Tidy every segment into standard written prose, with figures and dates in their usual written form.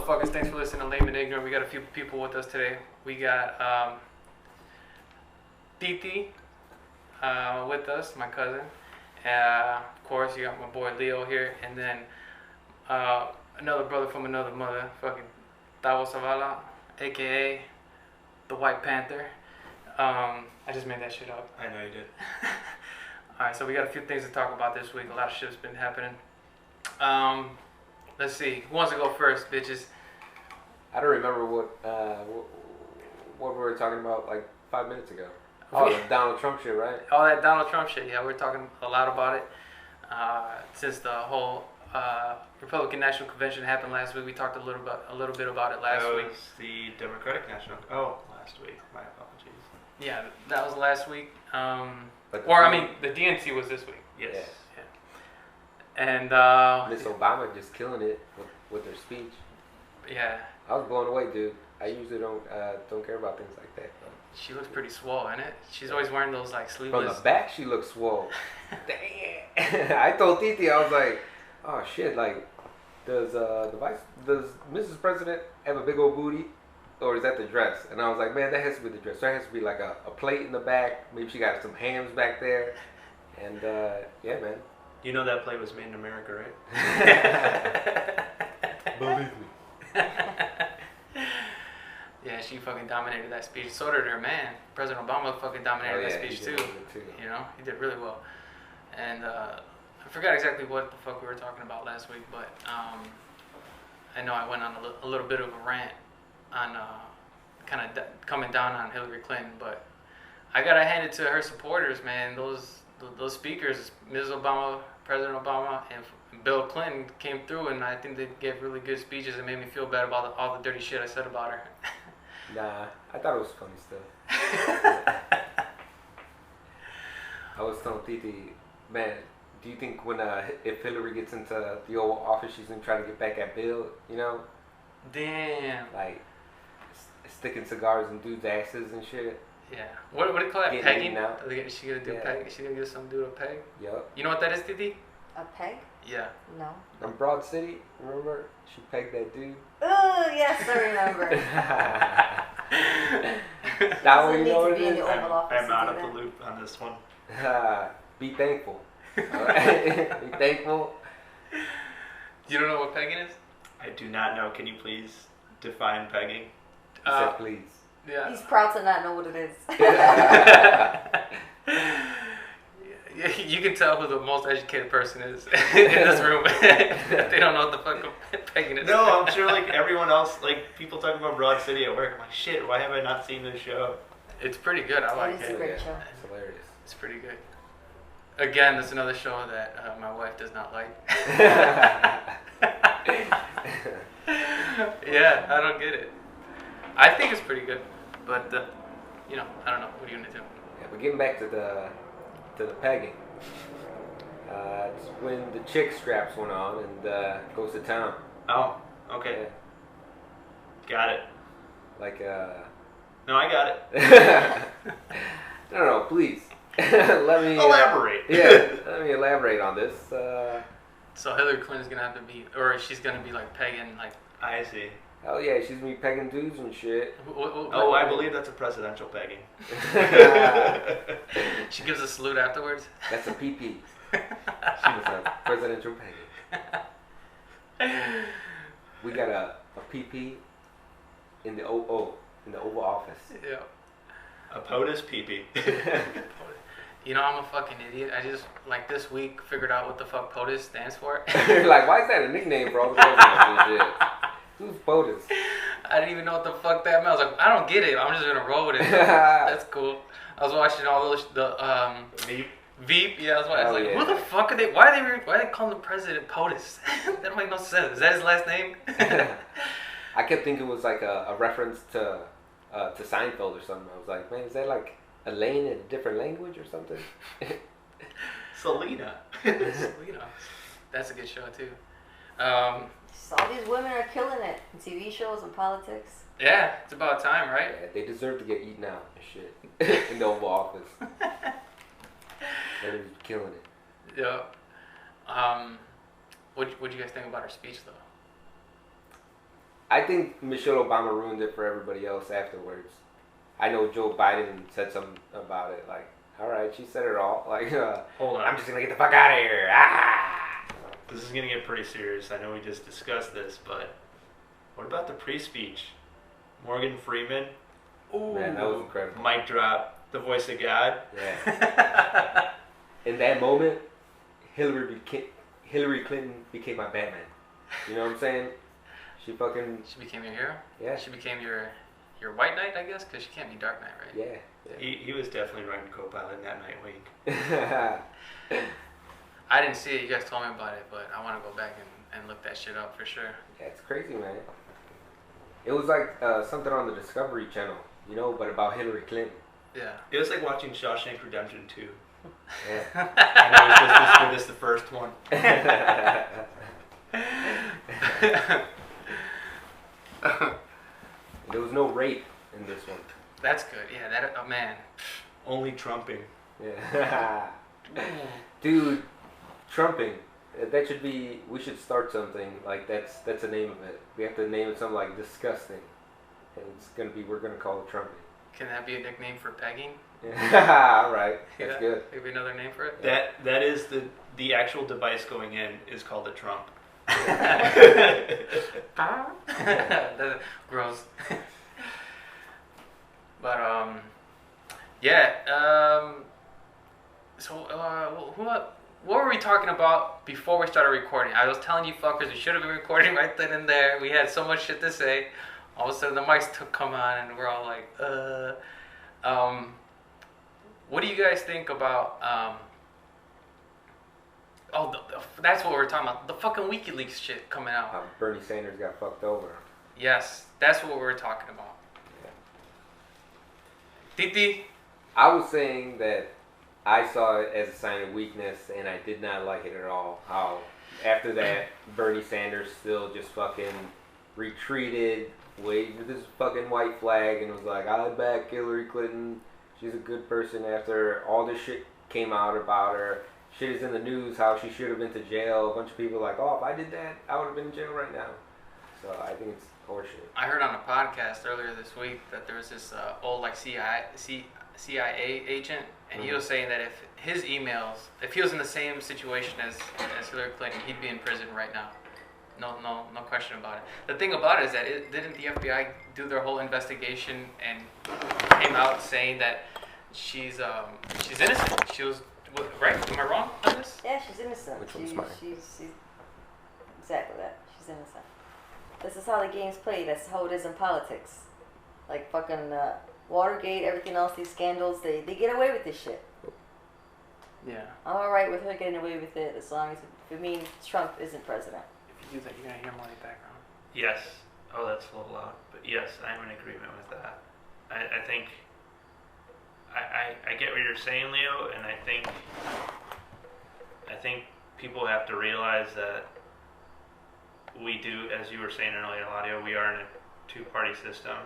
motherfuckers? Thanks for listening to Lame and Ignorant. We got a few people with us today. We got Titi with us, my cousin. Of course, you got my boy Leo here, and then another brother from another mother, fucking Octavio Zavala, aka the White Panther. I just made that shit up. I know you did. Alright, so we got a few things to talk about this week. A lot of shit's been happening. Let's see. Who wants to go first, bitches? I don't remember what we were talking about like 5 minutes ago. Oh, the Donald Trump shit, right? Oh, that Donald Trump shit. Yeah, we were talking a lot about it. Since the whole Republican National Convention happened last week, we talked a little bit about it last week. That was the Democratic National. Oh, last week. My apologies. Yeah, that was last week. The DNC was this week. Yes. Yeah. And Miss Obama just killing it with her speech. Yeah. I was blown away, dude. I usually don't care about things like that. But she looks pretty swole, ain't it? She's always wearing those like sleeveless. from the back, she looks swole. Damn. I told Titi, I was like, oh shit, like, does Mrs. President have a big old booty, or is that the dress? And I was like, man, that has to be the dress. There has to be like a plate in the back. Maybe she got some hams back there. And yeah, man. You know that plate was made in America, right? Believe me. Yeah, she fucking dominated that speech. So did her man. President Obama fucking dominated that speech too. You know, he did really well. And I forgot exactly what the fuck we were talking about last week, but I know I went on a little bit of a rant on kind of coming down on Hillary Clinton, but I gotta hand it to her supporters, man. Those speakers, Ms. Obama, President Obama, and Bill Clinton came through, and I think they gave really good speeches and made me feel bad about all the dirty shit I said about her. Nah, I thought it was funny stuff. I was telling Titi, man, do you think when if Hillary gets into the Oval Office, she's gonna try to get back at Bill? You know? Damn. Like sticking cigars in dudes' asses and shit. Yeah. What do you call that? Getting Pegging? out. Is she gonna do peg? Is she gonna get some dude a peg? Yep. You know what that is, Titi? A peg? Yeah. No. In Broad City, remember? She pegged that dude. Oh, yes, I remember. That one, you know what Doesn't need to be in it the is? Oval Office I'm to out do of the that. loop on this one. Be thankful. Alright? Be thankful. You don't know what pegging is? I do not know. Can you please define pegging? He said please. Yeah. He's proud to not know what it is. Yeah, you can tell who the most educated person is in this room. They don't know what the fuck pegging is. No, I'm sure like everyone else, like people talking about Broad City at work. I'm like, shit, why have I not seen this show? It's pretty good. I like It's a it. great show. It's hilarious. It's pretty good. Again, that's another show that my wife does not like. Yeah, I don't get it. I think it's pretty good, but you know, I don't know. What are you gonna do? Yeah, but getting back to the pegging. It's when the chick straps one on and goes to town. Oh, okay. Yeah. Got it. Like No, I got it. no, please. Let me Elaborate. Yeah, let me elaborate on this. So Hillary Clinton's gonna have to be, or she's gonna be like pegging, like. I see. Hell yeah, she's gonna be pegging dudes and shit. Oh, I believe that's a presidential pegging. She gives a salute afterwards. That's a PP. She was a presidential pegging. We got a PP in the Oval Office. Yeah. A POTUS PP. You know, I'm a fucking idiot. I just, like, this week figured out what the fuck POTUS stands for. Like, why is that a nickname for all the presidents and shit? Who's POTUS? I didn't even know what the fuck that meant. I was like, I don't get it. I'm just gonna roll with it. That's cool. I was watching all those Veep. Yeah, I was like, yeah. who the fuck are they? Why are they calling the president POTUS? That don't make no sense. Is that his last name? I kept thinking it was like a reference to Seinfeld or something. I was like, man, is that like Elaine in a different language or something? Selena. That's a good show too. All these women are killing it in TV shows and politics. Yeah, it's about time, right? Yeah, they deserve to get eaten out and shit in the Oval Office. They're killing it. Yeah. What'd you guys think about her speech though? I think Michelle Obama ruined it for everybody else afterwards. I know Joe Biden said something about it, like, all right, she said it all. Like, Hold on. I'm just gonna get the fuck out of here. Ah! This is gonna get pretty serious. I know we just discussed this, but what about the pre-speech? Morgan Freeman. Ooh, man, that was incredible. Mic drop. The voice of God. Yeah. In that moment, Hillary Clinton became my Batman. You know what I'm saying? She became your hero? Yeah. She became your White Knight, I guess, because she can't be Dark Knight, right? Yeah. He was definitely riding co-pilot in that Nightwing. I didn't see it. You guys told me about it, but I want to go back and look that shit up for sure. Yeah, it's crazy, man. It was like something on the Discovery Channel, you know, but about Hillary Clinton. Yeah. It was like watching Shawshank Redemption 2. Yeah. I know it was just the first one. There was no rape in this one. That's good. Yeah, that, oh man. Only trumping. Yeah. Dude, trumping. That should be, we should start something, like that's the name of it. We have to name it something like disgusting. And it's gonna be, we're gonna call it trumping. Can that be a nickname for pegging? Alright, that's Yeah, good. maybe another name for it? That is the actual device going in is called a trump. That's gross. But yeah. So what were we talking about before we started recording? I was telling you fuckers we should have been recording right then and there. We had so much shit to say. All of a sudden the mics come on and we're all like, what do you guys think about that's what we're talking about. The fucking WikiLeaks shit coming out. Bernie Sanders got fucked over. Yes, that's what we're talking about. Yeah. Titi? I was saying that I saw it as a sign of weakness and I did not like it at all. How after that Bernie Sanders still just fucking retreated, waved this fucking white flag and was like, I back Hillary Clinton. She's a good person after all this shit came out about her. Shit is in the news how she should have been to jail. A bunch of people are like, oh, if I did that, I would have been in jail right now. So I think it's horseshit. I heard on a podcast earlier this week that there was this old like CIA agent, and he was saying that if his emails, if he was in the same situation as Hillary Clinton, he'd be in prison right now. No question about it. The thing about it is that didn't the FBI do their whole investigation and came out saying that she's innocent? She was right. Am I wrong on this? Yeah, she's innocent. Which one's mine? She's exactly that. She's innocent. This is how the game's played. That's how it is in politics. Like fucking Watergate, everything else, these scandals, they get away with this shit. Yeah. I'm alright with her getting away with it as long as it means Trump isn't president. If you do that, you're gonna hear more in the background. Yes. Oh, that's a little loud. But yes, I'm in agreement with that. I think I get what you're saying, Leo, and I think people have to realize that we do, as you were saying earlier, Eladio, we are in a two-party system,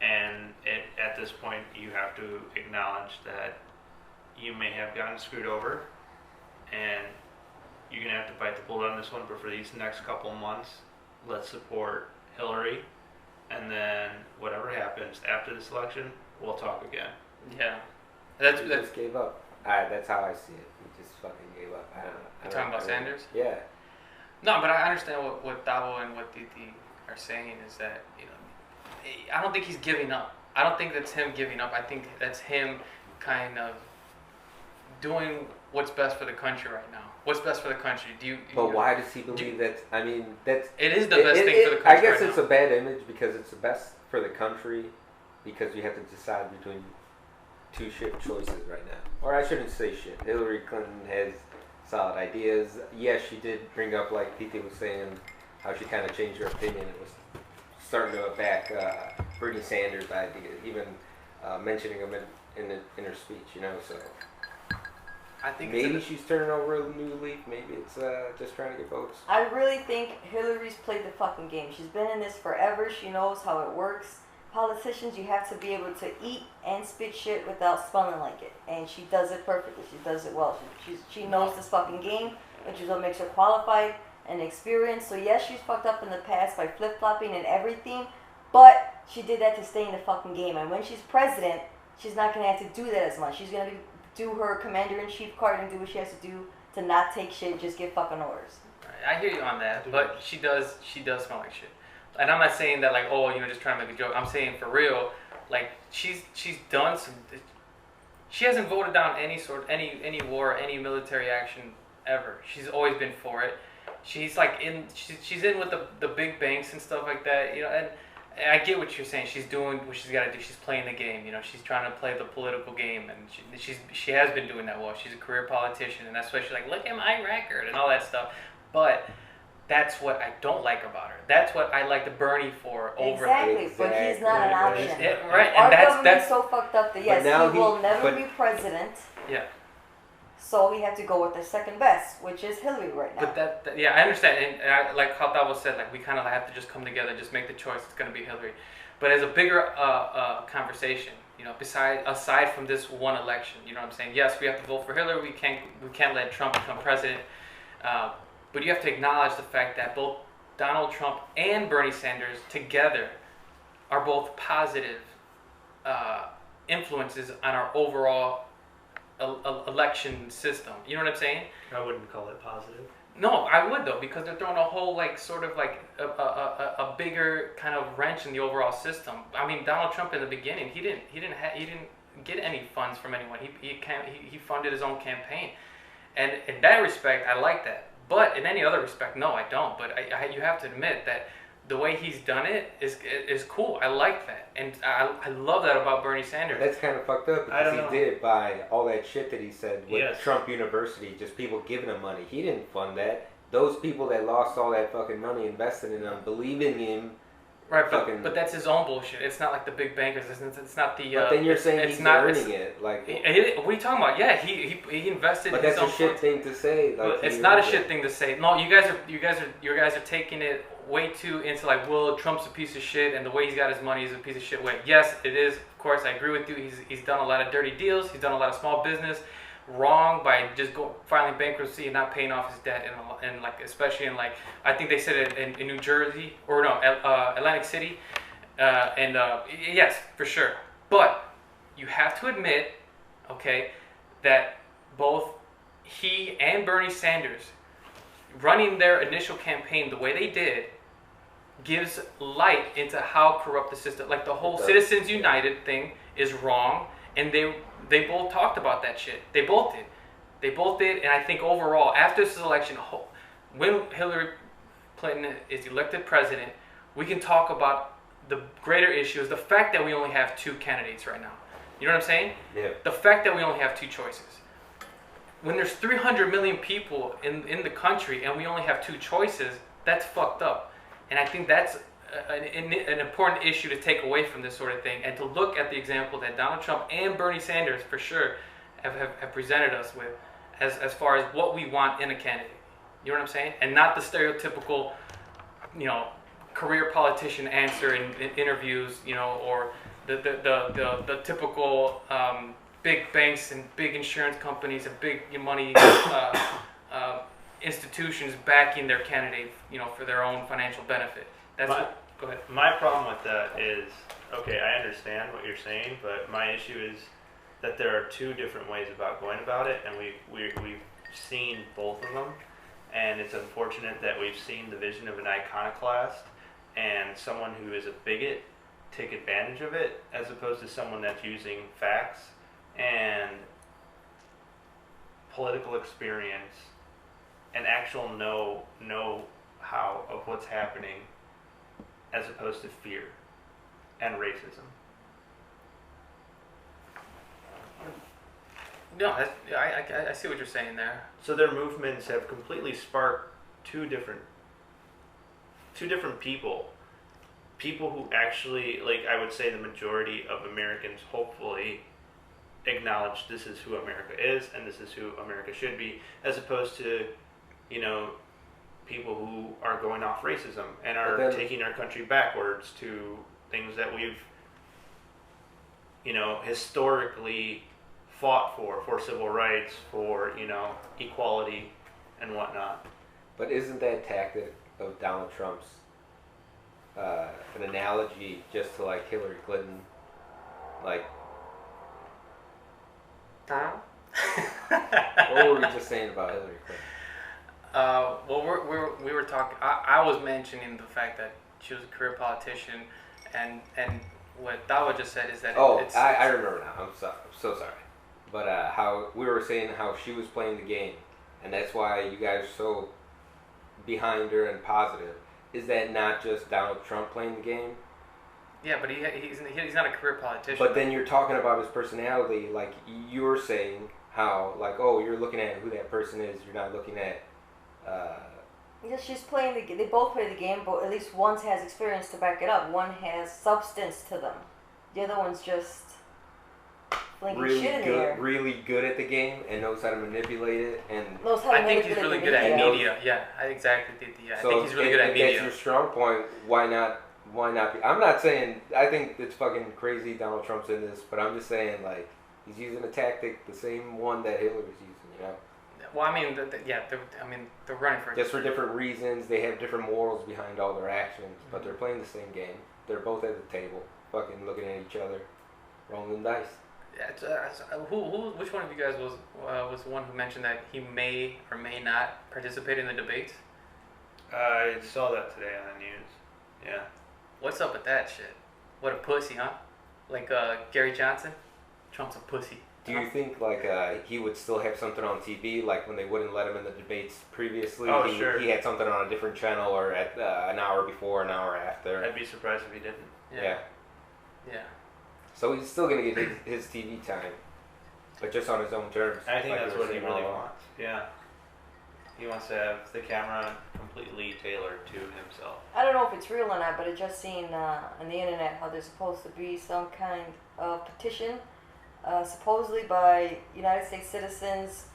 and at this point you have to acknowledge that you may have gotten screwed over, and you're going to have to bite the bullet on this one, but for these next couple months, let's support Hillary, and then whatever happens after this election, we'll talk again. Yeah. We just gave up. That's how I see it. We just fucking gave up. You're talking about Sanders? Yeah. No, but I understand what Davo and what Titi are saying is that, you know, I don't think he's giving up. I don't think that's him giving up. I think that's him kind of doing what's best for the country right now. What's best for the country? But why does he believe that? I mean, that's... It is the best thing for the country. I guess right it's now. a bad image because it's the best for the country because you have to decide between two shit choices right now. Or I shouldn't say shit. Hillary Clinton has solid ideas. Yes, she did bring up, like Titi was saying, how she kind of changed her opinion. It was starting to back Bernie Sanders' ideas, even mentioning them in her speech, you know, so... I think maybe she's turning over a new leaf. Maybe it's just trying to get votes. I really think Hillary's played the fucking game. She's been in this forever. She knows how it works. Politicians, you have to be able to eat and spit shit without smelling like it. And she does it perfectly. She does it well. She knows this fucking game, which is what makes her qualified. and experience. So yes, she's fucked up in the past by flip-flopping and everything, but she did that to stay in the fucking game. And when she's president, she's not gonna have to do that as much. She's gonna do her commander-in-chief card and do what she has to do to not take shit and just give fucking orders. I hear you on that, but she does smell like shit. And I'm not saying that like, oh, just trying to make a joke. I'm saying for real, like she's done some. She hasn't voted down any war, any military action ever. She's always been for it. She's like she's in with the big banks and stuff like that, and I get what you're saying. She's doing what she's got to do. She's playing the game, she's trying to play the political game, and she has been doing that well. She's a career politician, and that's why she's like, look at my record and all that stuff. But that's what I don't like about her. That's what I like the Bernie for over. Exactly, but he's not an option. Right, Our and government's so fucked up that yes, he will never be president. Yeah. So we have to go with the second best, which is Hillary right now. But yeah, I understand, and I, like Octavio said, like we kind of have to just come together, just make the choice. It's going to be Hillary. But as a bigger conversation, aside from this one election, you know what I'm saying? Yes, we have to vote for Hillary. We can't let Trump become president. But you have to acknowledge the fact that both Donald Trump and Bernie Sanders together are both positive influences on our overall election system. You know what I'm saying? I wouldn't call it positive. No, I would though, because they're throwing a whole sort of a bigger kind of wrench in the overall system. I mean, Donald Trump in the beginning, he didn't get any funds from anyone. He funded his own campaign, and in that respect, I like that. But in any other respect, no, I don't. But you have to admit that the way he's done it is cool. I like that, and I love that about Bernie Sanders. That's kind of fucked up because he did it by all that shit that he said with Trump University, just people giving him money. He didn't fund that. Those people that lost all that fucking money invested in him, believing in him. Right, but that's his own bullshit. It's not like the big bankers. It's not the. But then you're saying he's earning it, like. What are you talking about? Yeah, he invested. But that's a shit thing to say. Like, it's not a shit thing to say. No, you guys are taking it way too into like, well, Trump's a piece of shit, and the way he's got his money is a piece of shit way. Yes, it is. Of course, I agree with you. He's done a lot of dirty deals. He's done a lot of small business wrong by just filing bankruptcy and not paying off his debt, and like especially in like I think they said it in New Jersey or no Atlantic City, and yes, for sure. But you have to admit, okay, that both he and Bernie Sanders running their initial campaign the way they did gives light into how corrupt the system, like the whole Citizens United thing is wrong, and they both talked about that shit. They both did, and I think overall, after this election, when Hillary Clinton is elected president, we can talk about the greater issues, the fact that we only have two candidates right now. You know what I'm saying? Yeah. The fact that we only have two choices. When there's 300 million people in the country and we only have two choices, that's fucked up. And I think that's an important issue to take away from this sort of thing, and to look at the example that Donald Trump and Bernie Sanders for sure have presented us with as far as what we want in a candidate. You know what I'm saying? And not the stereotypical, career politician answer in interviews, or the typical big banks and big insurance companies and big money institutions backing their candidate, for their own financial benefit. Go ahead. My problem with that is, okay, I understand what you're saying, but my issue is that there are two different ways about going about it, and we've seen both of them, and it's unfortunate that we've seen the vision of an iconoclast and someone who is a bigot take advantage of it, as opposed to someone that's using facts and political experience and actual know-how of what's happening, as opposed to fear and racism. No, I see what you're saying there. So their movements have completely sparked two different people who actually, like I would say the majority of Americans hopefully acknowledge this is who America is and this is who America should be, as opposed to, people who are going off racism and are taking our country backwards to things that we've, historically fought for civil rights, for, equality and whatnot. But isn't that tactic of Donald Trump's an analogy just to like Hillary Clinton? Like, what were we just saying about Hillary Clinton? Well, we were talking. I was mentioning the fact that she was a career politician, and what Dawa just said is that I remember now. I'm so sorry. But how we were saying how she was playing the game, and that's why you guys are so behind her and positive. Is that not just Donald Trump playing the game? Yeah, but he's not a career politician. But then you're talking about his personality, like you're saying how like you're looking at who that person is. You're not looking at. Yeah, she's playing the game. They both play the game, but at least one has experience to back it up. One has substance to them. The other one's just flinging shit in the air. Really good at the game and knows how to manipulate it and. I think he's really good at media. Yeah, exactly. Yeah, so I think he's really good at media. That's your strong point. Why not? Why not be? I'm not saying. I think it's fucking crazy. Donald Trump's in this, but I'm just saying like he's using a tactic, the same one that Hillary's using. You know. Well, I mean, they're running for just for different reasons. They have different morals behind all their actions, but they're playing the same game. They're both at the table, fucking looking at each other, rolling dice. Yeah, which one of you guys was the one who mentioned that he may or may not participate in the debates? I saw that today on the news. Yeah. What's up with that shit? What a pussy, huh? Like Gary Johnson? Trump's a pussy. Do you think like he would still have something on TV, like when they wouldn't let him in the debates previously? Oh, sure. He had something on a different channel, or at an hour before, an hour after. I'd be surprised if he didn't. Yeah. So he's still gonna get his TV time, but just on his own terms. I think that's what he really wants. Yeah. He wants to have the camera completely tailored to himself. I don't know if it's real or not, but I just seen on the internet how there's supposed to be some kind of petition. Supposedly by United States citizens,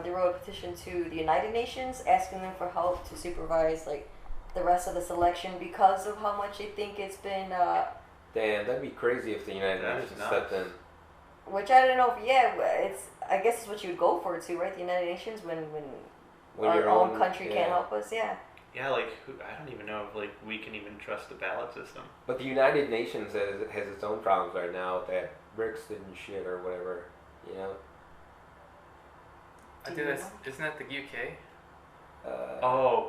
they wrote a petition to the United Nations asking them for help to supervise like the rest of this election because of how much they think it's been. Damn, that'd be crazy if the United Nations stepped in. Which I don't know if I guess it's what you would go for too, right? The United Nations when our own country can't help us, yeah. Yeah, like I don't even know if like we can even trust the ballot system. But the United Nations has its own problems right now with that Brexit and shit or whatever, you know. I think isn't that the UK?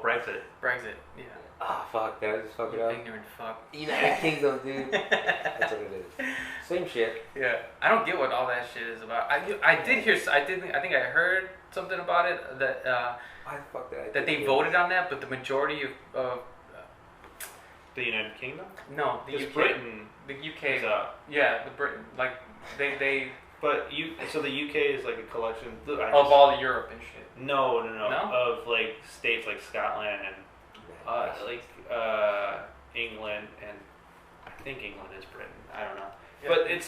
Brexit. Brexit, yeah. Ah, fuck! Did I just fuck it up? Ignorant fuck. United Kingdom, dude. That's what it is. Same shit. Yeah, I don't get what all that shit is about. I think I heard something about it that Why the fuck did I? That they voted on that, but the majority of the United Kingdom. No, the UK. Britain. The UK. Yeah, the Britain. Like they. But so the UK is like a collection of all the Europe and shit. No. Of like states like Scotland and England, and I think England is Britain. I don't know. Yeah. But it's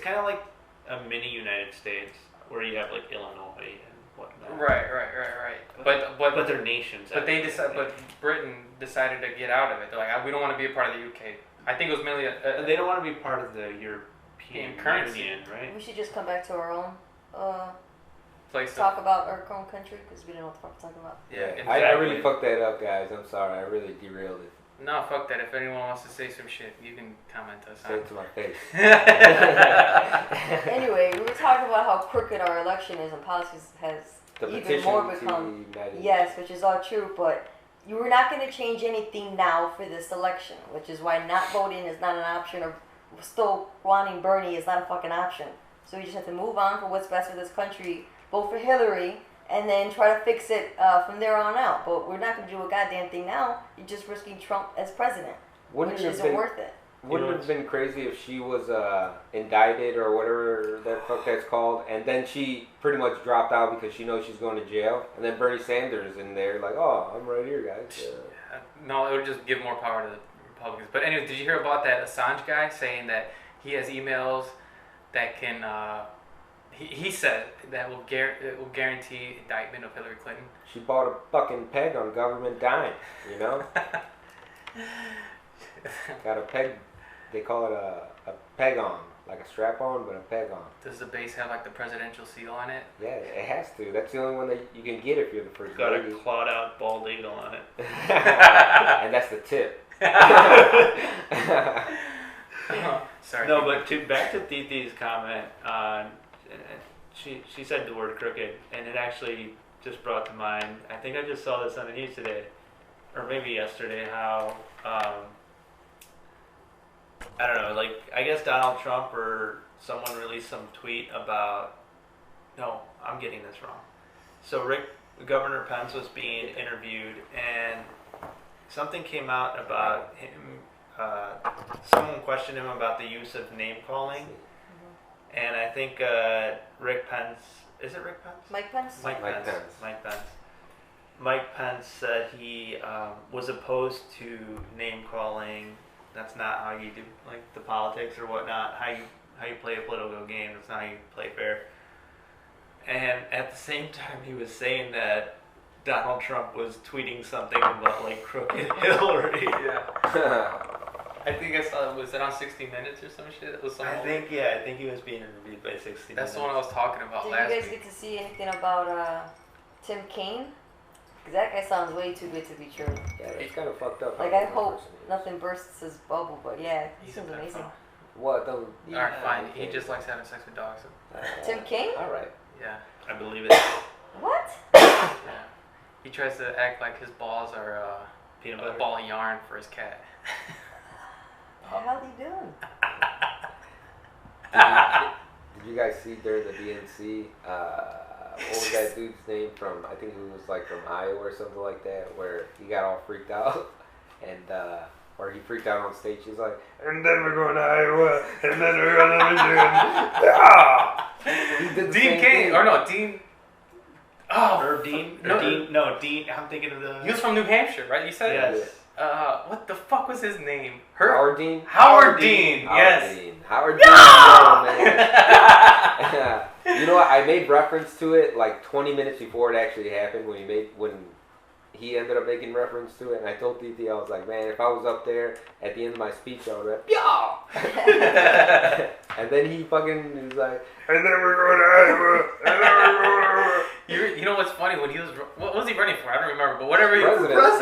kind of like a mini United States where you have like Illinois and whatnot. Right. But they're nations. But But Britain decided to get out of it. They're like, we don't want to be a part of the UK. I think it was mainly they don't want to be part of the European currency, Union, right? We should just come back to our own place. Talk about our own country because we didn't know what the fuck to talk about. Yeah, exactly. I really fucked that up, guys. I'm sorry. I really derailed it. No, fuck that. If anyone wants to say some shit, you can comment us. Say it to my face. Anyway, we were talking about how crooked our election is and politics has even more become. Yes, which is all true, but you were not going to change anything now for this election, which is why not voting is not an option, or still wanting Bernie is not a fucking option. So you just have to move on for what's best for this country, vote for Hillary, and then try to fix it from there on out. But we're not going to do a goddamn thing now. You're just risking Trump as president, which isn't worth it. Wouldn't it have been crazy if she was indicted or whatever that fuck that's called, and then she pretty much dropped out because she knows she's going to jail, and then Bernie Sanders in there like, oh, I'm right here, guys. No, it would just give more power to the Republicans. But anyway, did you hear about that Assange guy saying that he has emails that can... He said that will guarantee indictment of Hillary Clinton. She bought a fucking peg on government dime, you know? Got a peg They call it a peg-on, like a strap-on, but a peg-on. Does the base have like the presidential seal on it? Yeah, it has to. That's the only one that you can get if you're the first Got lady. a clawed out bald eagle on it. And that's the tip. Sorry. No, but back to Titi's comment. She said the word crooked, and it actually just brought to mind. I think I just saw this on the news today, or maybe yesterday. How I don't know. Like I guess Donald Trump or someone released some tweet about. No, I'm getting this wrong. So Governor Pence was being interviewed, and something came out about him. Someone questioned him about the use of name calling, and I think Rick Pence. Is it Rick Pence? Mike Pence? Mike Pence. Mike Pence said he was opposed to name calling. That's not how you do like the politics or whatnot. How you play a political game. That's not how you play fair. And at the same time, he was saying that Donald Trump was tweeting something about like crooked Hillary. Yeah. I think I saw. Was it on 60 Minutes or some shit? It was some. I think he was being interviewed by 60 That's Minutes. the one I was talking about last Did you guys week. get to see anything about Tim Kaine? Because that guy sounds way too good to be true. Yeah, it's kind of fucked up. Like, I hope nothing bursts his bubble, but yeah, he He's a seems pedophile. amazing. What? Alright, fine. He just likes having sex with dogs. Tim Kaine? All right. Yeah. I believe it. What? Yeah. He tries to act like his balls are Peanut a butter. ball of yarn for his cat. What the hell are you doing? Did you guys see during the DNC? What was that dude's name from? I think he was like from Iowa or something like that, where he got all freaked out, and or he freaked out on stage. He's like, and then we're going to Iowa, and then we're going to Michigan. Ah! He did the Dean same King, thing. or no, Dean. Oh, Or Dean. Dean. I'm thinking of the. he was from New Hampshire, right? You said. Yes. What the fuck was his name? Howard Dean. Howard Dean. Howard Yes. Dean. Howard Dean. Oh, man. You know what? I made reference to it like 20 minutes before it actually happened when he ended up making reference to it, and I told TT, I was like, man, if I was up there at the end of my speech, I would have yeah. And then he fucking was like, and then we're going to Iowa, and then we're going to You know what's funny? When he was, what was he running for? I don't remember, but whatever. President. Was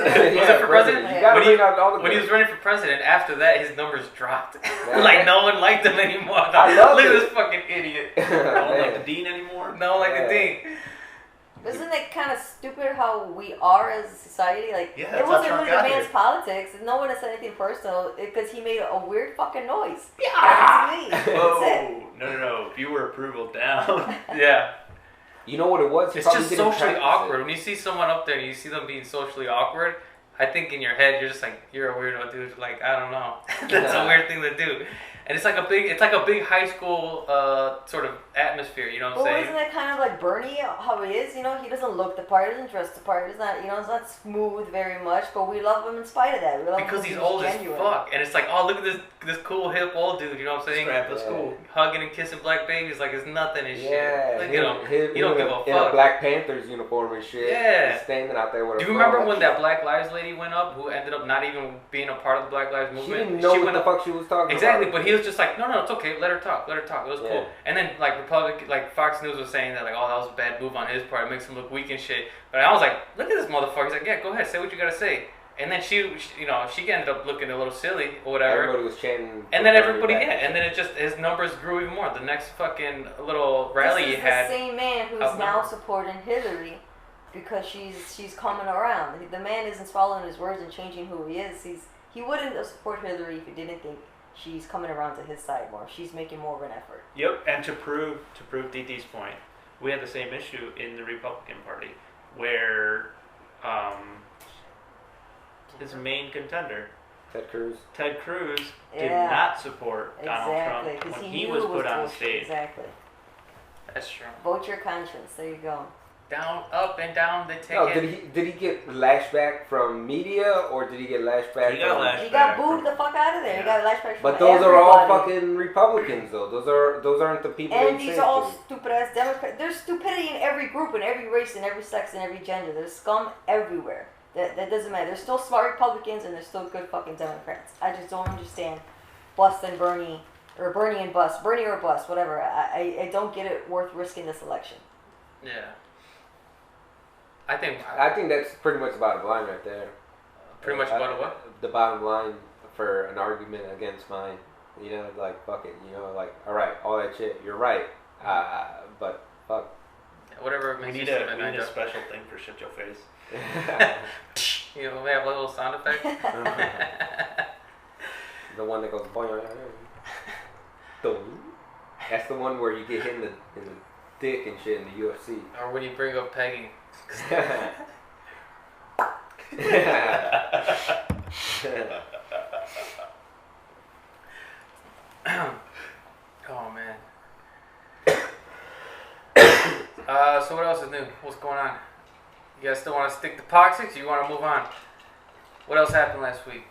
it for president? You gotta When he- bring out all the When he good. was running for president, after that, his numbers dropped. Yeah. Like, no one liked him anymore. I love Look at it. this fucking idiot. I don't like Man. the Dean anymore. No one liked Yeah. the Dean. Isn't it kind of stupid how we are as a society? Like, Yeah, it that's how wasn't Trump really the got man's here. politics. No one has said anything personal because he made a weird fucking noise. Yeah. On TV. That's it. Whoa. No. Viewer approval down. Yeah. You know what it was? He It's probably just didn't socially practice awkward. it. When you see someone up there and you see them being socially awkward, I think in your head, you're just like, you're a weirdo, dude. Like, I don't know. That's a weird thing to do. And it's like a big high school sort of atmosphere, you know what I'm But saying? isn't that kind of like Bernie, how he is? You know, he doesn't look the part, he doesn't dress the part. He's not, he's not smooth very much, but we love him in spite of that. We love Because him he's old genuine. as fuck. And it's like, oh, look at this cool, hip old dude, you know what I'm saying? Grandpa's Yeah. cool. Hugging and kissing black babies like it's nothing and shit. Yeah, Like, him you don't in give a in a fuck. Black Panthers uniform and shit. Yeah. Just standing out there with Do a you remember phone. when that Black Lives lady went up, who ended up not even being a part of the Black Lives She movement? didn't know what went the up. fuck she was talking Exactly, about. but he was just like, no, it's okay, let her talk. It was Yeah. cool. And then like Fox News was saying that like, oh, that was a bad move on his part. It makes him look weak and shit. But I was like, look at this motherfucker. He's like, yeah, go ahead, say what you gotta say. And then she ended up looking a little silly or whatever. Everybody was chanting. And then everybody, and then it just, his numbers grew even more. The next fucking little rally This he is had. the same man who's outnumbered. now supporting Hillary because she's coming around. The man isn't following his words and changing who he is. He wouldn't support Hillary if he didn't think she's coming around to his side more. She's making more of an effort. Yep, and to prove DT's point, we had the same issue in the Republican Party, where his main contender, Ted Cruz. Ted Cruz, did Yeah. not support Donald Exactly, Trump because when he he knew was it put on bullshit. stage. Exactly. That's true. Vote your conscience. There you go. Down, up, and down, they take No, it. did he get lashback from media or did he get lashback? He got from, lashed He got back booed from- the fuck out of there. He got lashed back from But those are all everybody. fucking Republicans though. Those aren't the people. And they these say are all to. stupid ass Democrats. There's stupidity in every group, in every race, in every sex, in every gender. There's scum everywhere. That doesn't matter. There's still smart Republicans and there's still good fucking Democrats. I just don't understand bust and Bernie, or Bernie and bust, Bernie or bust, whatever. I don't get it worth risking this election. Yeah. I think that's pretty much the bottom line right there. Pretty much about what? The bottom line for an argument against mine. You know, like, fuck it. You know, like, all right, all that shit, you're right. But fuck. Whatever We makes need you a special thing for shut your face. You know, we have a little sound effect. The one that goes boing. That's the one where you get hit in the dick and shit in the UFC. Or when you bring up pegging. Oh man. So what else is new? What's going on? You guys still want to stick to politics? You want to move on? What else happened last week?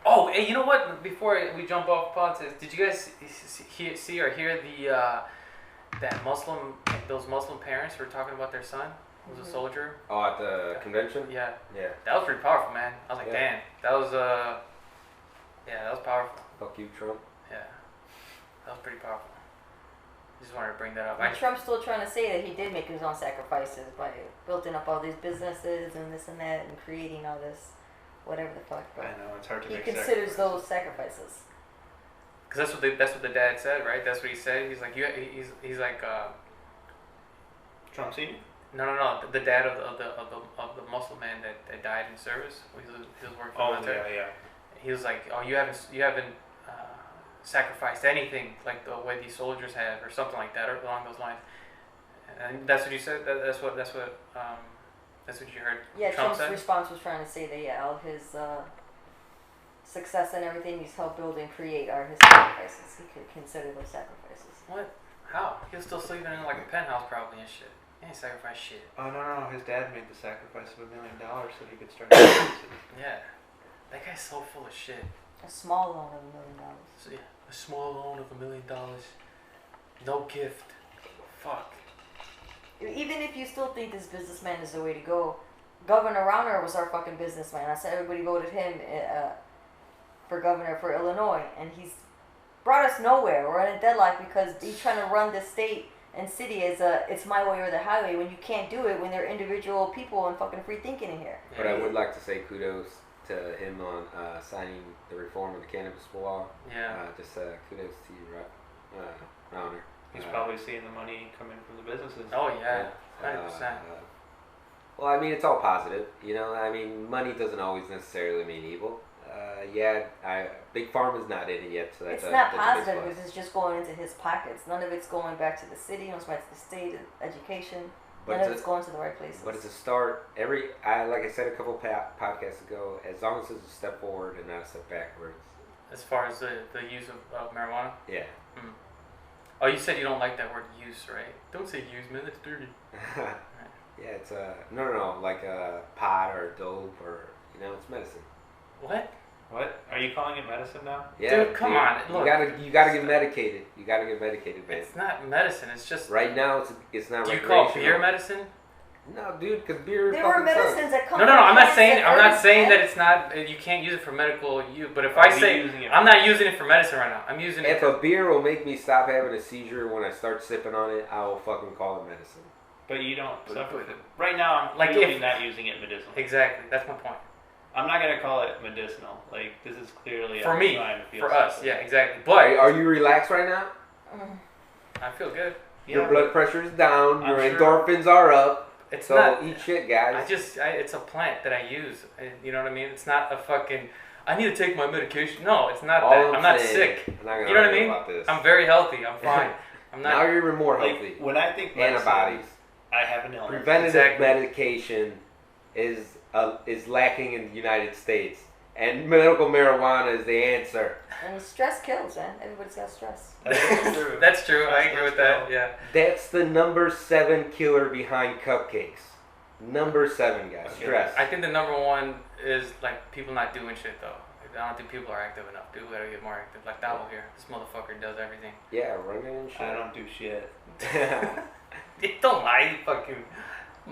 Oh, hey, you know what? Before we jump off politics, did you guys see or hear the those Muslim parents were talking about their son who was a soldier? Oh, at the convention? Yeah. Yeah. That was pretty powerful, man. I was like, damn, that was powerful. Fuck you, Trump. Yeah, that was pretty powerful. Just wanted to bring that up. And Trump's still trying to say that he did make his own sacrifices by building up all these businesses and this and that and creating all this, whatever the fuck. But I know, it's hard to he make considers those sacrifices. Because that's what the dad said, right? That's what he said. He's like, he's like, Trump senior? No. The dad of the Muslim man that died in service. He was working for the military. Yeah. He was like, oh, you haven't sacrificed anything like the way these soldiers have, or something like that, or along those lines. And that's what you said. That's what you heard. Yeah, Trump Trump's said? response was trying to say that all his success and everything he's helped build and create are his sacrifices. He could consider those sacrifices. What? How? He was still sleeping in like a penthouse probably and shit. He ain't sacrificed shit. Oh, no. His dad made the sacrifice of $1 million so he could start businesses. Yeah. That guy's so full of shit. A small loan of $1 million. So, yeah, a small loan of $1 million. No gift. Fuck. Even if you still think this businessman is the way to go, Governor Rauner was our fucking businessman. I said everybody voted him for governor for Illinois, and he's brought us nowhere. We're in a deadlock because he's trying to run this state and city as it's my way or the highway when you can't do it when there are individual people and fucking free thinking in here. But I would like to say kudos to him on signing the reform of the cannabis law. Yeah. Just kudos to you, Rauner. He's probably seeing the money come in from the businesses. Oh yeah, 100%. Well, I mean, it's all positive, you know. I mean, money doesn't always necessarily mean evil. Big Pharma's not in it yet, so that's it's not positive because it's just going into his pockets. None of it's going back to the city. None of it's back to the state, education. None of it's going to the right places. But it's a start. Like I said a couple podcasts ago, as long as it's a step forward and not a step backwards. As far as the use of marijuana? Yeah. Mm. Oh, you said you don't like that word use, right? Don't say use, man. That's dirty. Yeah, it's no, like a pot or a dope or, it's medicine. What? What? Are you calling it medicine now? Yeah, dude, come on. Look, you gotta get medicated. You gotta get medicated, man. It's not medicine. It's just right now. It's not. Do you call beer medicine? No, dude, because beer. There were medicines that come. No. I'm not saying that it's not. You can't use it for medical use. But if I say I'm not using it for medicine right now, I'm using it. If a beer will make me stop having a seizure when I start sipping on it, I will fucking call it medicine. But you don't suffer with it. Right now, I'm not using it medicinally. Exactly. That's my point. I'm not gonna call it medicinal. Like, this is clearly for me, for us. Yeah, exactly. But are you relaxed right now? I feel good. Your blood pressure is down. Your endorphins are up. It's so not, eat shit, guys. It's a plant that I use. You know what I mean? It's not a fucking. I need to take my medication. No, it's not that. I'm not sick. You know what I mean? I'm very healthy. I'm fine. I'm not. Now you're even more healthy. When I think medicine, antibodies, I have an illness. Preventative medication is lacking in the United States, and medical marijuana is the answer. And stress kills, man. Everybody's got stress. That's true. That's true. I agree with that. Yeah. That's the number 7 killer behind cupcakes. Number 7, guys. Okay. Stress. I think the number 1 is like people not doing shit though. I don't think people are active enough. People gotta get more active. Like Davo here. This motherfucker does everything. Yeah, running and shit. I don't do shit. Don't lie, you fucking.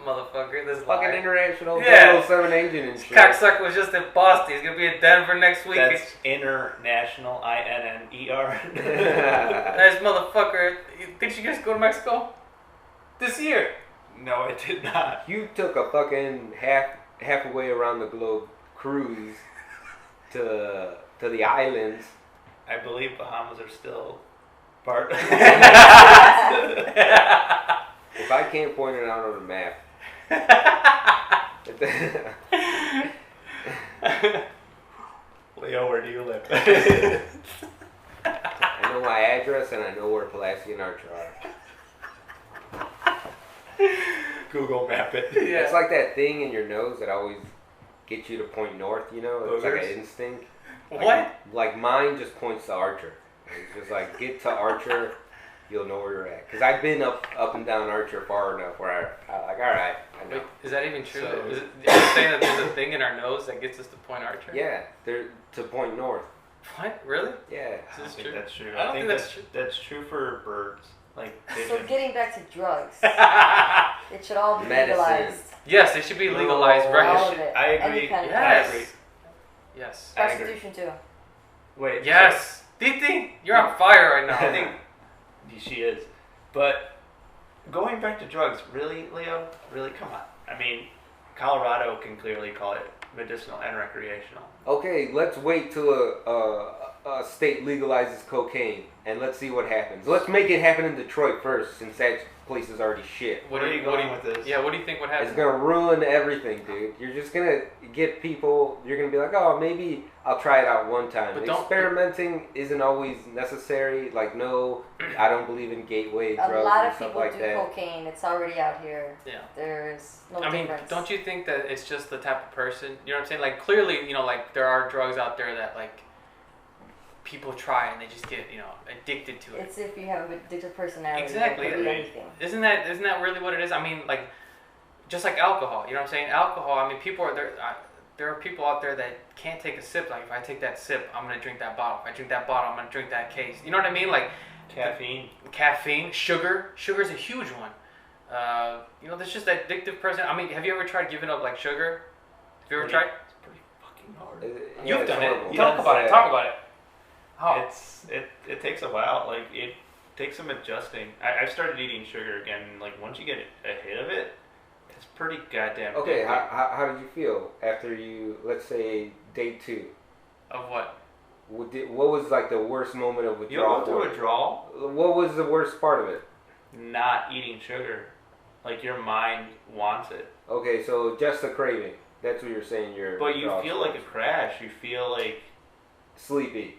Motherfucker, this Fucking lie. international Yeah. 007 agent and shit. Cocksucker was just in Boston. He's gonna be in Denver next week. That's international, INNER. This motherfucker. Did you guys go to Mexico this year? No, I did not. You took a fucking halfway around the globe cruise to the islands. I believe Bahamas are still part. If I can't point it out on a map. Leo, where do you live? I know my address and I know where Pulaski and Archer are. Google map it. Yeah. It's like that thing in your nose that always gets you to point north, you know? It's like Boogers? an instinct. What? Like mine just points to Archer. It's just like, get to Archer, you'll know where you're at. Because I've been up and down Archer far enough where I'm like, alright, I know. Wait, is that even true? So- Are you saying that there's a thing in our nose that gets us to Point Archer? Yeah, they're to point north. What? Really? Yeah. I don't Is this think true? that's true. I don't think that's that's true. That's true for birds. Like So pigeons. getting back to drugs, it should all be Medicine. legalized. Yes, they should be legalized. No. Right? All It of should- it. I agree. Any kind of Yes. I agree. Yes. I agree. Prostitution too. Wait. Yes. Titi, you're on fire right now. I think she is. But going back to drugs, really, Leo? Really? Come on. I mean, Colorado can clearly call it medicinal and recreational. Okay, let's wait till a state legalizes cocaine and let's see what happens. Let's make it happen in Detroit first, since that place is already shit. Where are you going with this? Yeah, what do you think would happen? It's gonna ruin everything, dude. You're just gonna get people. You're gonna be like, oh, maybe I'll try it out one time. But don't- Experimenting isn't always necessary. Like, no, I don't believe in gateway drugs A lot and of stuff people like do that. cocaine. It's already out here. Yeah. There's no I mean, difference. don't you think that it's just the type of person, you know what I'm saying? Like, clearly, you know, like, there are drugs out there that, like, people try and they just get, you know, addicted to it. It's if you have an addictive personality. Exactly. It could be I mean, anything. Isn't that really what it is? I mean, like, just like alcohol, you know what I'm saying? Alcohol, I mean, people are there. There are people out there that can't take a sip. Like, if I take that sip, I'm gonna drink that bottle. If I drink that bottle, I'm gonna drink that case. You know what I mean? Like, caffeine, sugar. Sugar's a huge one. You know, there's just that addictive person. I mean, have you ever tried giving up like sugar? Have you ever tried? It's pretty fucking hard. Yeah, You've it's done horrible. it. Talk about it. Talk about it. How? It takes a while. Like it takes some adjusting. I've started eating sugar again. Like once you get a hit of it, it's pretty goddamn. Okay, addictive. how did you feel after you, let's say, day 2? Of what? What was like the worst moment of You withdrawal? go through for you? withdrawal, What was the worst part of it? not eating sugar. Like your mind wants it, Okay, so just the craving. That's what you're saying. but you feel like a crash. You feel like sleepy.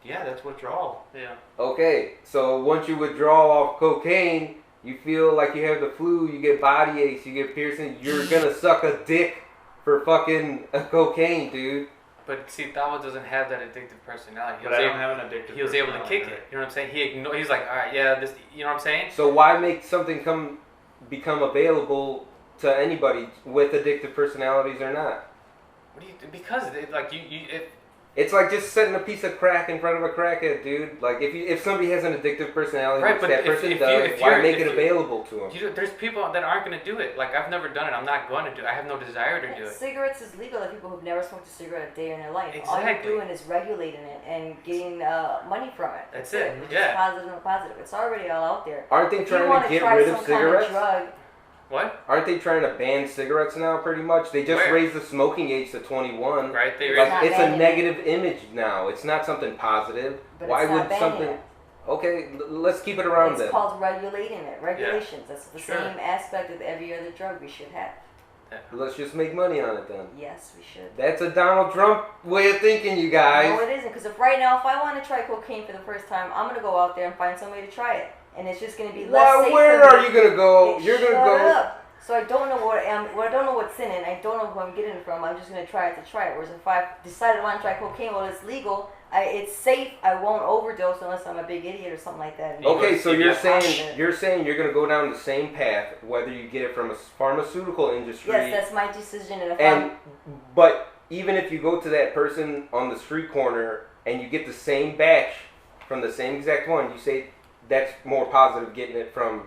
yeah, that's withdrawal. Yeah. Okay, so once you withdraw off cocaine, you feel like you have the flu, you get body aches, you get piercing, you're gonna suck a dick for fucking cocaine, dude. But see, Thabo doesn't have that addictive personality. But I don't have an addictive. He was able to kick it. You know what I'm saying? He's like, all right, yeah, this. You know what I'm saying? So why make something become available to anybody with addictive personalities or not? What do you? Because like It's like just setting a piece of crack in front of a crackhead, dude. Like if somebody has an addictive personality, Right, which but that if- person if does, you- if why you're- make if it you- available to them? there's people that aren't gonna do it. Like I've never done it. I'm not going to do it. I have no desire to do it. Cigarettes is legal to people who've never smoked a cigarette a day in their life. All Exactly. you're doing is regulating it and getting money from it. That's it. It's Yeah. positive and positive. It's already all out there. Aren't they If you trying want to to get try rid some of kind cigarettes? of drug, What? Aren't they trying to ban cigarettes now? Pretty much, they just Where? raised the smoking age to 21. Right? They Like not it's a banning it. negative image now. It's not something positive. but Why it's not would banning something? it. Okay, let's keep it around It's then. called regulating it. Regulations. That's the Sure. same aspect of every other drug we should have. Let's just make money on it then. Yes, we should. That's a Donald Trump way of thinking, you guys. No, it isn't. Because if right now, if I want to try cocaine for the first time, I'm gonna go out there and find somebody to try it, and it's just gonna be less safe. Where for me. are you gonna go? You're Shut gonna go. up. So I don't know I don't know what's in it. I don't know who I'm getting it from. I'm just gonna try it to try it. Whereas if I decided I want to try cocaine, well, it's legal. It's safe. I won't overdose unless I'm a big idiot or something like that. Okay, so you're saying Confident. you're gonna go down the same path, whether you get it from a pharmaceutical industry. Yes, that's my decision. And if And but even if you go to that person on the street corner and you get the same batch from the same exact one, you say that's more positive getting it from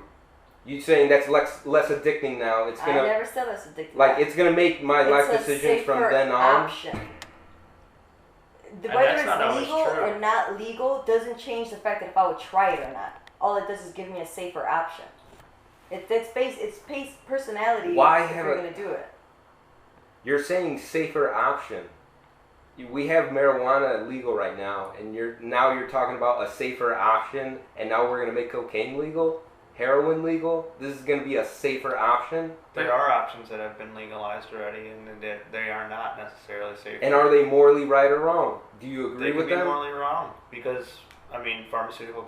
You saying that's less addicting now? It's gonna. I never said less addicting. Like it's gonna make my life decisions from then on. Option. And Whether that's not it's always legal true. or not legal doesn't change the fact that if I would try it or not. All it does is give me a safer option. It's based personality. Why if have you're a- gonna do it? You're saying safer option. We have marijuana legal right now, and you're talking about a safer option, and now we're gonna make cocaine legal, heroin legal. This is gonna be a safer option. There are options that have been legalized already, and they are not necessarily safe. And are they morally right or wrong? Do you agree They could with be them? morally wrong because pharmaceutical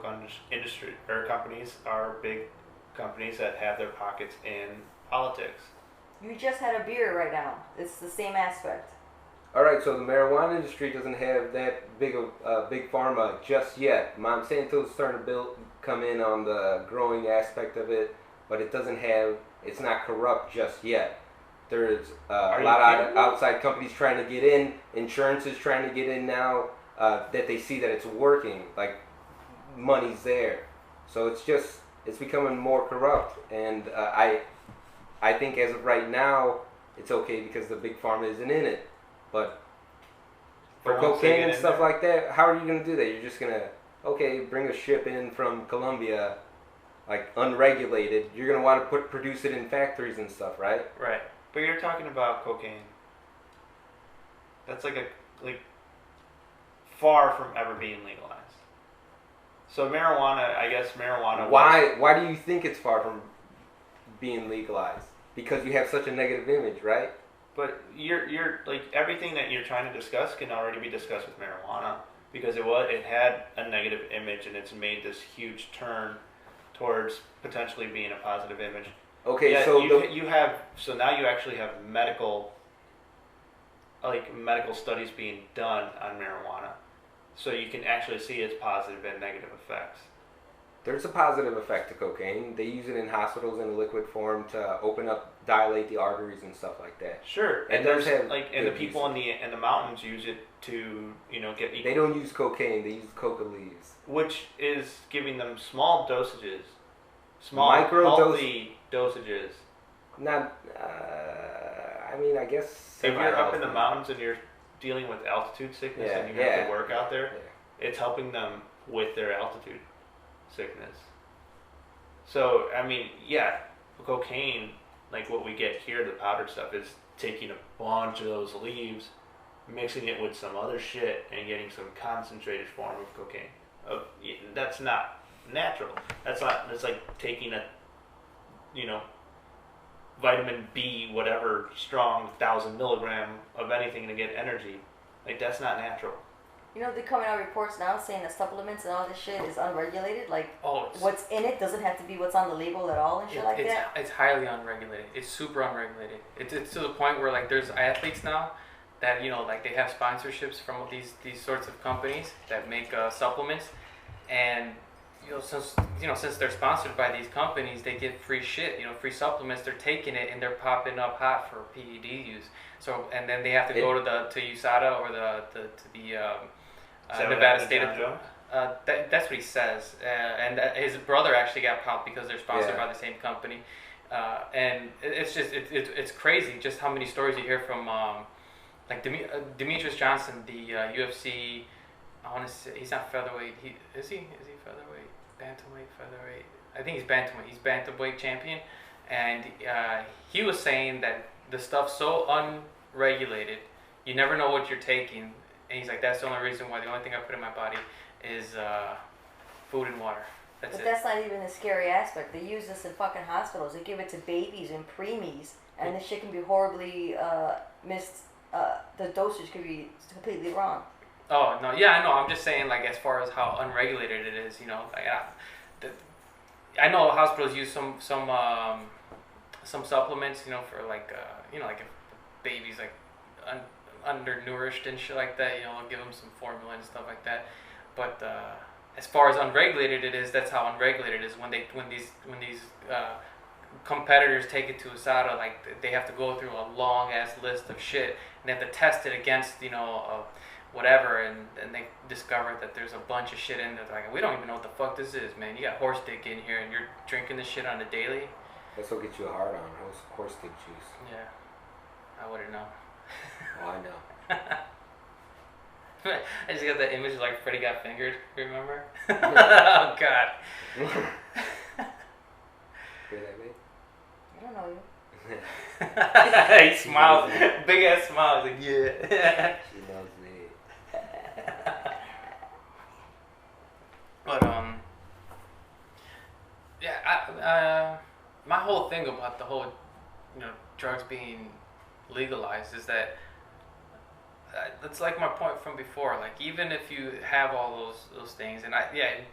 industry or companies are big companies that have their pockets in politics. You just had a beer right now. It's the same aspect. All right, so the marijuana industry doesn't have that big of big pharma just yet. Monsanto's starting to come in on the growing aspect of it, but it's not corrupt just yet. There's a lot of outside companies trying to get in. Insurance is trying to get in now that they see that it's working. Like money's there, so it's becoming more corrupt. And I think as of right now, it's okay because the big pharma isn't in it. But for cocaine and stuff like that, how are you going to do that? You're just going to, bring a ship in from Colombia, like unregulated. You're going to want to produce it in factories and stuff, right? Right. But you're talking about cocaine. That's like far from ever being legalized. So marijuana, I guess marijuana. Why do you think it's far from being legalized? Because you have such a negative image, right? But you're like everything that you're trying to discuss can already be discussed with marijuana because it had a negative image and it's made this huge turn towards potentially being a positive image. Okay, yeah, so so now you actually have medical studies being done on marijuana, so you can actually see its positive and negative effects. there's a positive effect to cocaine. They use it in hospitals in a liquid form to dilate the arteries and stuff like that. Sure, And there's have and the people in the mountains use it to get. They don't use cocaine. They use coca leaves, which is giving them small dosages, healthy dosages. Not. I guess. If you're up in the semi-healthy. mountains and you're dealing with altitude sickness and you have to work out there, it's helping them with their altitude sickness. So cocaine, like what we get here, the powdered stuff, is taking a bunch of those leaves, mixing it with some other shit, and getting some concentrated form of cocaine. That's not natural. That's like taking a, vitamin B, whatever, strong 1,000 milligram of anything to get energy. Like, that's not natural. They're coming out reports now saying that supplements and all this shit is unregulated. Like, what's in it doesn't have to be what's on the label at all and shit like that. It's highly unregulated. It's super unregulated. It's to the point where, like, there's athletes now that, like, they have sponsorships from these sorts of companies that make supplements. And, since they're sponsored by these companies, they get free shit, free supplements. They're taking it and they're popping up hot for PED use. So, and then they have to go to USADA or the Nevada State of that's what he says. And his brother actually got popped because they're sponsored by the same company. And it's crazy just how many stories you hear from like Demetrius Johnson, the UFC. I want to say he's not featherweight. Is he featherweight? Bantamweight, featherweight. I think he's bantamweight. He's bantamweight champion, and he was saying that the stuff's so unregulated, you never know what you're taking. And he's like, that's the only reason why the only thing I put in my body is food and water. That's it. That's not even the scary aspect. They use this in fucking hospitals. They give it to babies and preemies, and this shit can be horribly missed. The dosage could be completely wrong. Oh no, yeah, I know. I'm just saying, like, as far as how unregulated it is, I know hospitals use some supplements, for like like if babies like undernourished and shit like that, they'll give them some formula and stuff like that. But as far as unregulated it is, that's how unregulated it is. When these competitors take it to USADA, like, they have to go through a long ass list of shit, and they have to test it against whatever, and they discover that there's a bunch of shit in there. They're like, we don't even know what the fuck this is, man. You got horse dick in here, and you're drinking this shit on the daily. That's what gets you a hard on, horse dick juice. Yeah, I wouldn't know. Oh, I know. I just got that image of like Freddie got fingered. Remember? Oh God. Hear that, babe? I don't know you. He smiles, big ass smile. He's like, yeah. She knows me. But yeah, my whole thing about the whole, drugs being legalized is that it's like my point from before. Like, even if you have all those things, and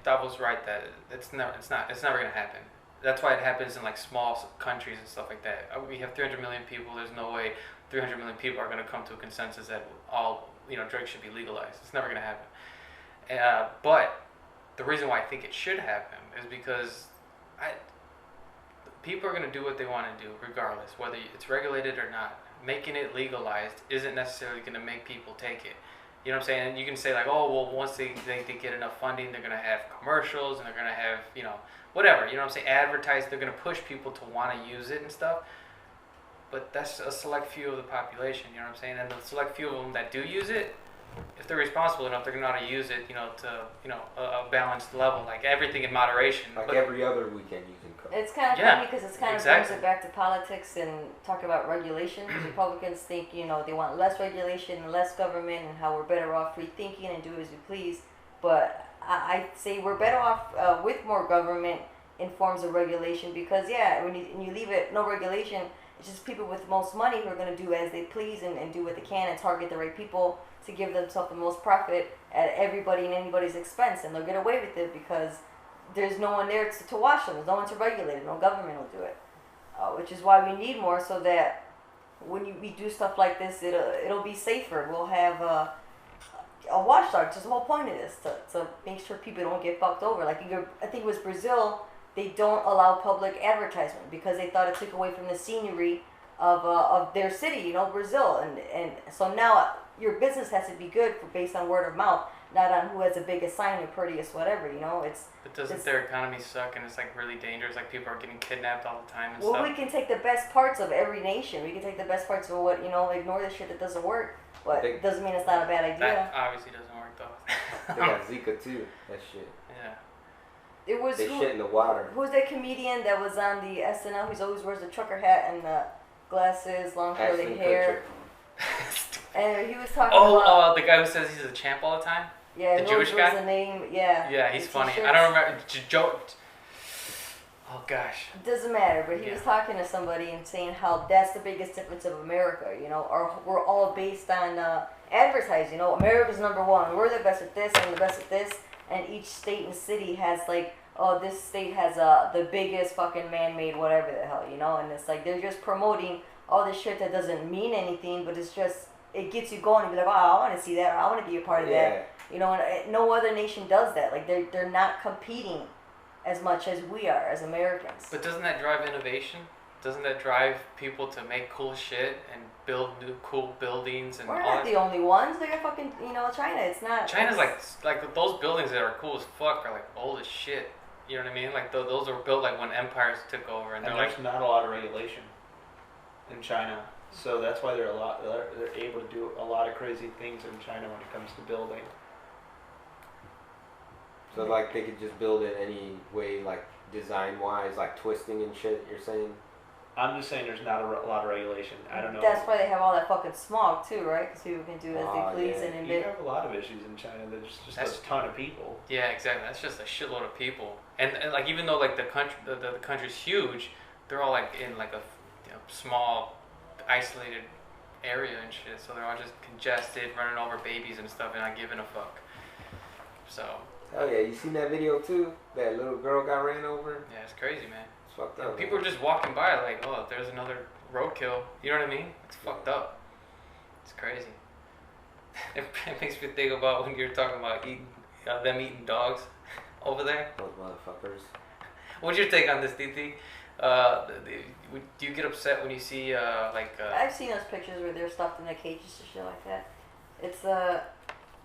Davo's right that it's never gonna happen. That's why it happens in like small countries and stuff like that. We have 300 million people. There's no way 300 million people are going to come to a consensus that all drugs should be legalized. It's never going to happen. But the reason why I think it should happen is because people are going to do what they want to do regardless, whether it's regulated or not. Making it legalized isn't necessarily going to make people take it. You know what I'm saying? And you can say like, oh, well, once they get enough funding, they're going to have commercials and they're going to have, whatever, you know what I'm saying, advertise, they're going to push people to want to use it and stuff. But that's a select few of the population, you know what I'm saying? And the select few of them that do use it, if they're responsible enough, they're going to know how to use it, to a balanced level, like everything in moderation. Like every other weekend you can cook. It's kind of funny because it's kind of brings it back to politics and talk about regulation. Republicans think, they want less regulation and less government and how we're better off free thinking and do as we please. But I say we're better off with more government in forms of regulation because, when you leave it no regulation, it's just people with the most money who are going to do as they please and do what they can and target the right people to give themselves the most profit at everybody and anybody's expense. And they'll get away with it because there's no one there to watch them. There's no one to regulate it. No government will do it. Which is why we need more so that when we do stuff like this, it'll be safer. We'll have a watchdog. Just the whole point of this to make sure people don't get fucked over. Like I think it was Brazil. They don't allow public advertisement because they thought it took away from the scenery of their city. Brazil, and so now your business has to be good based on word of mouth, not on who has the biggest sign or prettiest whatever. But doesn't their economy suck and it's like really dangerous? Like people are getting kidnapped all the time and stuff. Well, we can take the best parts of every nation. We can take the best parts of what ignore the shit that doesn't work. But it doesn't mean it's not a bad idea. That obviously doesn't work though. They got Zika too. That shit. Yeah. They shit in the water. Who's that comedian that was on the SNL? He always wears the trucker hat and the glasses, long curly hair. And he was talking about... the guy who says he's a champ all the time? Yeah, the Jewish guy? The name, yeah. Yeah, he's funny. I don't remember. Oh, gosh. It doesn't matter, but he was talking to somebody and saying how that's the biggest difference of America, we're all based on advertising, America's number one. We're the best at this and the best at this, and each state and city has like, this state has the biggest fucking man-made whatever the hell, and it's like they're just promoting all this shit that doesn't mean anything, but it's just, it gets you going and be like, oh, I want to see that, or I want to be a part of that, and no other nation does that. Like they're not competing as much as we are as Americans. But doesn't that drive innovation? Doesn't that drive people to make cool shit and build new cool buildings and We're all not the only ones. They got fucking, China. It's not. China's like those buildings that are cool as fuck are like old as shit. You know what I mean? Like those were built like when empires took over, and they're there's like not a lot of regulation in China, so that's why they're able to do a lot of crazy things in China when it comes to building. So like they could just build it any way, like design wise, like twisting and shit. You're saying? I'm just saying there's not a lot of regulation. I don't know. That's why they have all that fucking smog too, right? Because people can do as they please and you have a lot of issues in China. There's just a ton of people. Yeah, exactly. That's just a shitload of people, and like even though like the country's huge, they're all like in like a small, isolated area and shit. So they're all just congested, running over babies and stuff, and not giving a fuck. So. Oh yeah, you seen that video too? That little girl got ran over? Yeah, it's crazy, man. It's fucked up. People are just walking by like, oh, there's another roadkill. You know what I mean? It's fucked up. It's crazy. It makes me think about when you're talking about them eating dogs over there. Those motherfuckers. What's your take on this, DT? Do you get upset when you see I've seen those pictures where they're stuffed in their cages and shit like that. It's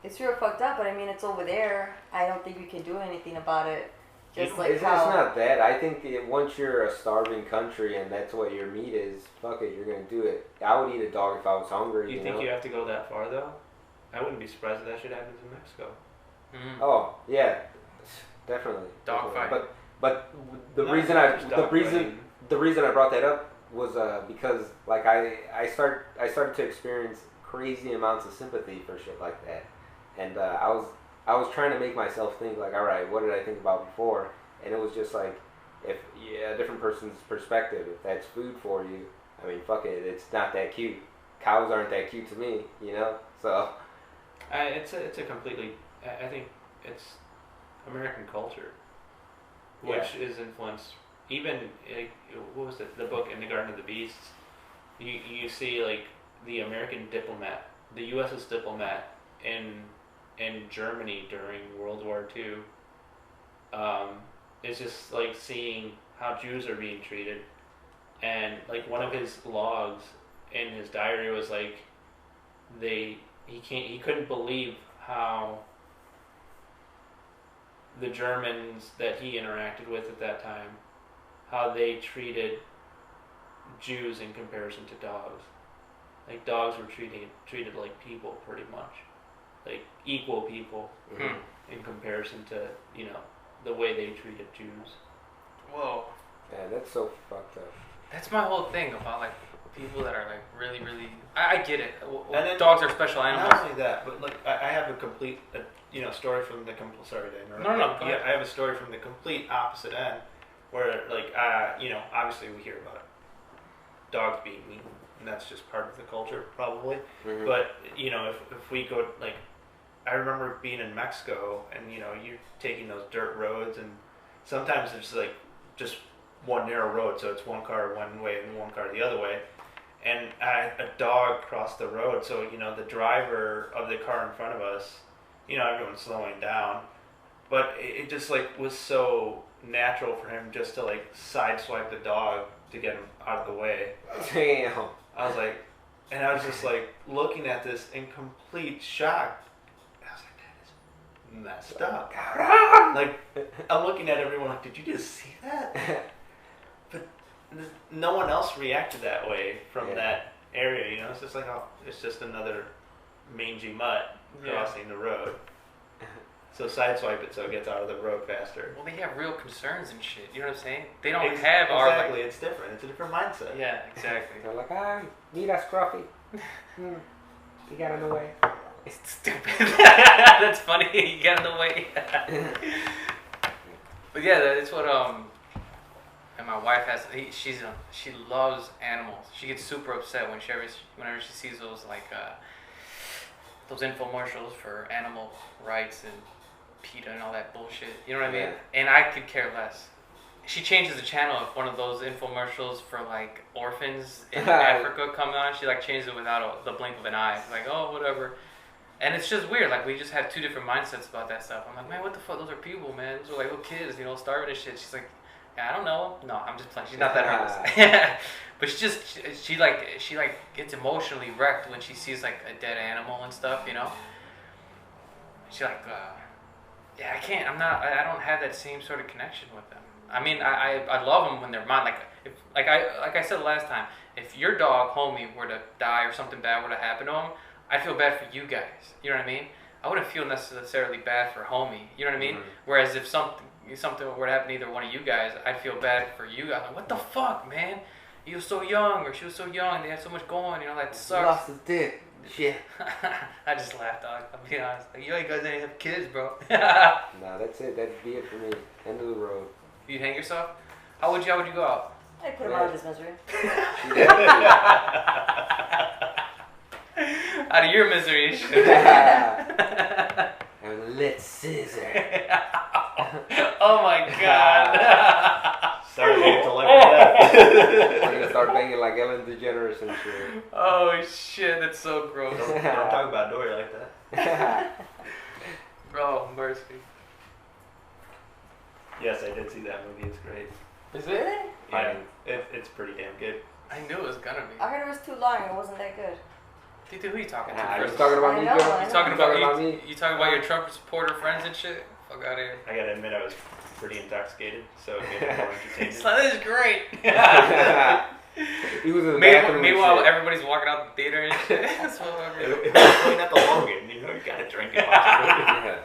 It's real fucked up, but I mean, it's over there. I don't think we can do anything about it. Just like it's how... not that. I think once you're a starving country and that's what your meat is, fuck it, you're gonna do it. I would eat a dog if I was hungry. You think you have to go that far though? I wouldn't be surprised if that shit happens in Mexico. Mm-hmm. Oh yeah, definitely. Dog fight. But the reason I brought that up was because like I started to experience crazy amounts of sympathy for shit like that, and I was trying to make myself think like, all right, what did I think about before? And it was just like, if a different person's perspective, if that's food for you, I mean, fuck it, it's not that cute. Cows aren't that cute to me, you know. So it's a completely. I think it's American culture, which is influenced. Even what was it? The book In the Garden of the Beasts. You see like the American diplomat, the U.S.'s diplomat in Germany during World War II. Is just like seeing how Jews are being treated, and like one of his logs in his diary was like he couldn't believe how the Germans that he interacted with at that time, how they treated Jews in comparison to dogs. Like dogs were treated like people pretty much, like equal people in comparison to the way they treated Jews. Whoa. yeah, that's so fucked up. That's my whole thing about like people that are like really, really. I get it. And then, dogs are special animals. Not only that, but like I have a complete, story from the sorry to interrupt. No. Yeah, I have a story from the complete opposite end, where like obviously we hear about dogs being mean, and that's just part of the culture probably. Mm-hmm. But if we go like, I remember being in Mexico, and you're taking those dirt roads, and sometimes it's like just one narrow road, so it's one car one way and one car the other way. And a dog crossed the road, so the driver of the car in front of us, everyone's slowing down, but it just like was so natural for him just to like sideswipe the dog to get him out of the way. Damn. I was like, and I was just like looking at this in complete shock. I was like, that is messed up. Like, I'm looking at everyone like, did you just see that? But no one else reacted that way from that area, It's just like, oh, it's just another mangy mutt crossing the road. So sideswipe it so it gets out of the road faster. Well, they have real concerns and shit. You know what I'm saying? They don't have exactly. our Exactly, it's different. It's a different mindset. Yeah, exactly. They're like, need us, Scruffy. You got in the way. It's stupid. That's funny. You got in the way. But yeah, that's what and my wife has. She loves animals. She gets super upset whenever she sees those like those infomercials for animal rights and PETA and all that bullshit. You know what I mean? And I could care less. She changes the channel if one of those infomercials for like orphans in Africa come on. She like changes it without the blink of an eye. Like, oh, whatever. And it's just weird. Like, we just have two different mindsets about that stuff. I'm like, man, what the fuck? Those are people, man. Those are like little kids, starving and shit. She's like, yeah, I don't know. No, I'm just playing. She's not that heartless. But she gets emotionally wrecked when she sees like a dead animal and stuff, She like, yeah, I don't have that same sort of connection with them. I mean, I love them when they're mine. Like I said last time, if your dog, homie, were to die or something bad were to happen to him, I'd feel bad for you guys. You know what I mean? I wouldn't feel necessarily bad for homie. You know what I mean? Mm-hmm. Whereas if something were to happen to either one of you guys, I'd feel bad for you guys. Like, what the fuck, man? He was so young, or she was so young. They had so much going. That sucks. Lost his dick. Shit. I just laughed, dog. I'll be honest. Like, you guys didn't have kids, bro. Nah, that's it. That'd be it for me. End of the road. You'd hang yourself? How would you go out? I'd put him out of his misery. Out of your misery. And let's scissor. Oh my god. Sorry to let that. We're gonna start banging like Ellen DeGeneres and shit. Oh shit, that's so gross. Don't talk about Dory like that. Bro, mercy. Yes, I did see that movie. It's great. Is it? Yeah, it's pretty damn good. I knew it was gonna be. I heard it was too long. It wasn't that good. Dude, who are you talking to? You talking about me, girl? You talking about me? You talking about your Trump supporter friends and shit? Fuck out of here. I gotta admit, I was pretty intoxicated, so it made it more entertaining. So this is great. He was in the bathroom. Meanwhile, everybody's walking out the theater and shit. It was playing at the Logan, you know, you gotta drink and watch a movie.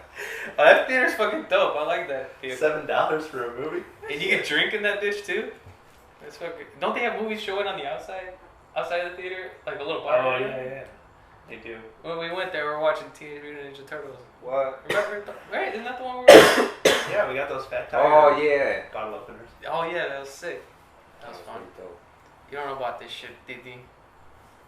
Oh, that theater's fucking dope. I like that. $7 for a movie? And you can drink in that bitch too? That's fucking... Don't they have movies showing on the outside? Outside of the theater? Like a little bar? Oh, yeah. They do. When we went there, we were watching Teenage Mutant Ninja Turtles. What? Remember? Right? Isn't that the one we were Yeah, we got those fat tires. Oh, yeah. Bottle openers. Oh, yeah, that was sick. That was fun. pretty dope. You don't know about this shit, Didi.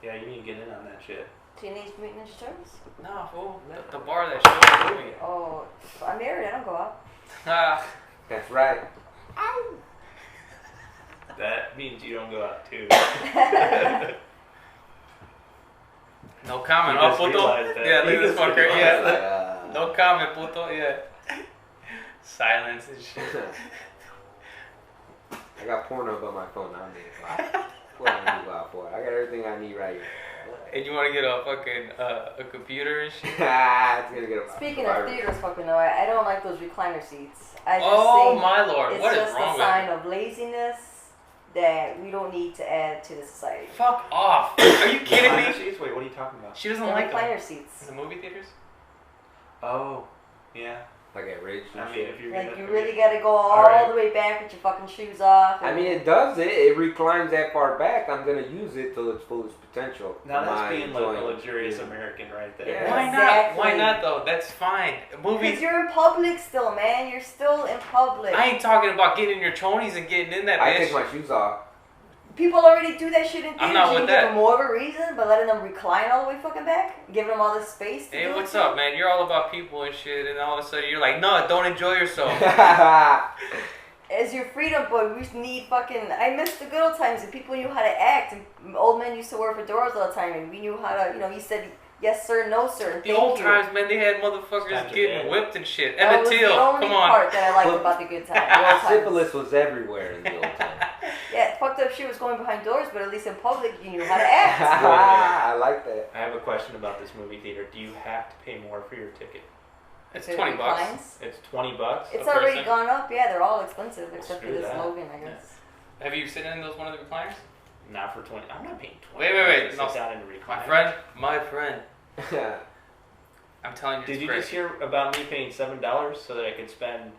Yeah, you need to get in on that shit. Teenage Mutant Ninja Turtles? No, fool. The bar that showed the movie. Oh, I'm married. I don't go out. Ah. That's right. Ow! That means you don't go out too. No comment. You Oh, just puto. realized that. Yeah, look You at this just fucker. realized Yeah. No comment, puto. Yeah. Silence and shit. I got porno on my phone. I need what I need go out for. I got everything I need right here. And you want to get a fucking a computer and shit? It's gonna get a Speaking of theaters, fucking though, I don't like those recliner seats. I just Oh think my lord, it's what is just wrong a with sign you? of laziness that we don't need to add to the society. Fuck off. Are you kidding Recliner me? seats? Wait, what are you talking about? She The doesn't like recliner them. seats. In the movie theaters? Oh, yeah. Like at Ridge and I mean, shit. if you're Like gonna, you really gotta go all Alright. the way back with your fucking shoes off. I mean, it does it. It reclines that far back. I'm gonna use it till its fullest potential. Now for that's my being like a enjoyment. luxurious American right there. Yeah. Why Exactly. not? Why not though? That's fine. because Movies. you're in public still, man. You're still in public. I ain't talking about getting in your chonies and getting in that I bitch. take my shoes off. People already do that shit in theaters. I'm not you with can give that. them more of a reason, but letting them recline all the way fucking back, giving them all the space to Hey, do what's it. up, man? You're all about people and shit, and all of a sudden you're like, no, don't enjoy yourself. As your freedom, but we need fucking. I miss the good old times and people knew how to act. And old men used to wear fedoras all the time, and we knew how to. You know, you said yes sir, no sir. The old times, man, they had motherfuckers Times are getting dead. whipped and shit. That Emmett was Till, the only come on. part that I liked Well, about the good times. Well, Old times. syphilis was everywhere in the old times. Yeah, fucked up shit was going behind doors, but at least in public you knew how to act. I like that. I have a question about this movie theater. Do you have to pay more for your ticket? It's If it $20. reclines. It's $20. It's a already person? gone up. Yeah, they're all expensive except for Screw this that. Logan, I guess. Have you sat in those one of the recliners? Not for 20. I'm not paying 20. Wait, to no. sit down in a recliner. My friend. I'm telling you, Did it's you great. just hear about me paying $7 so that I could spend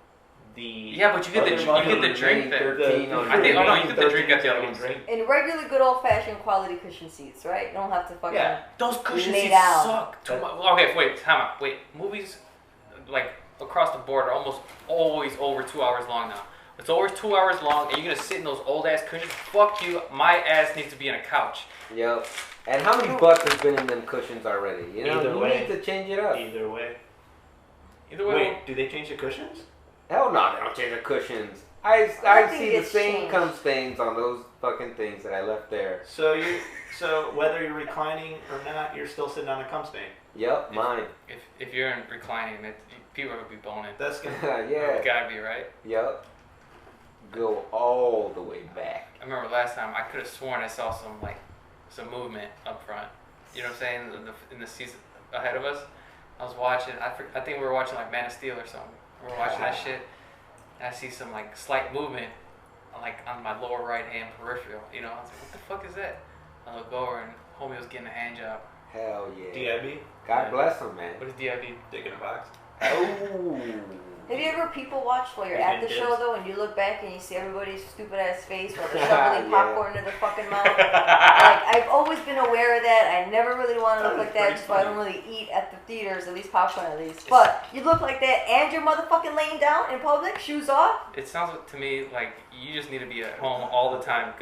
the? Yeah, but you get other the money drink there. 13 on I think- oh, no, you get the drink at the so I other can ones. drink. In regular, good old fashioned quality cushion seats, right? You don't have to fucking. Yeah. Those cushion Lay seats down. suck. Okay, wait, time out. Wait, movies, like across the board, are almost always over 2 hours long now. It's always 2 hours long, and you're gonna sit in those old ass cushions. Fuck you. My ass needs to be on a couch. Yep. And how many butts has been in them cushions already? You know, Either you way. need to change it up. Either way. Either way, Wait, do they change the cushions? Hell no, they don't change the cushions. I think see the it's same changed. cum stains on those fucking things that I left there. So whether you're reclining or not, you're still sitting on a cum stain. Yep, mine. if you're in reclining, people are gonna be boning. That's gonna. Yeah. It's gotta be right. Yep. Go all the way back. I remember last time I could have sworn I saw some movement up front. You know what I'm saying? In the season ahead of us, I was watching. I think we were watching like Man of Steel or something. We were watching that shit, and I see some like slight movement, on my lower right hand peripheral. You know, I was like, what the fuck is that? I look over and homie was getting a hand job. Hell yeah. DIB? God bless him, man. What is DIB? Dick in a box. Oh. Have you ever people watched while you're We've at the been show kids. though, and you look back and you see everybody's stupid ass face while they're shoveling Yeah. popcorn in their fucking mouth? Like I've always been aware of that. I never really want to That look was like that, pretty just so I funny. don't really eat at the theaters, at least popcorn at least. But you look like that, and you're motherfucking laying down in public, shoes off. It sounds to me like you just need to be at home all the time.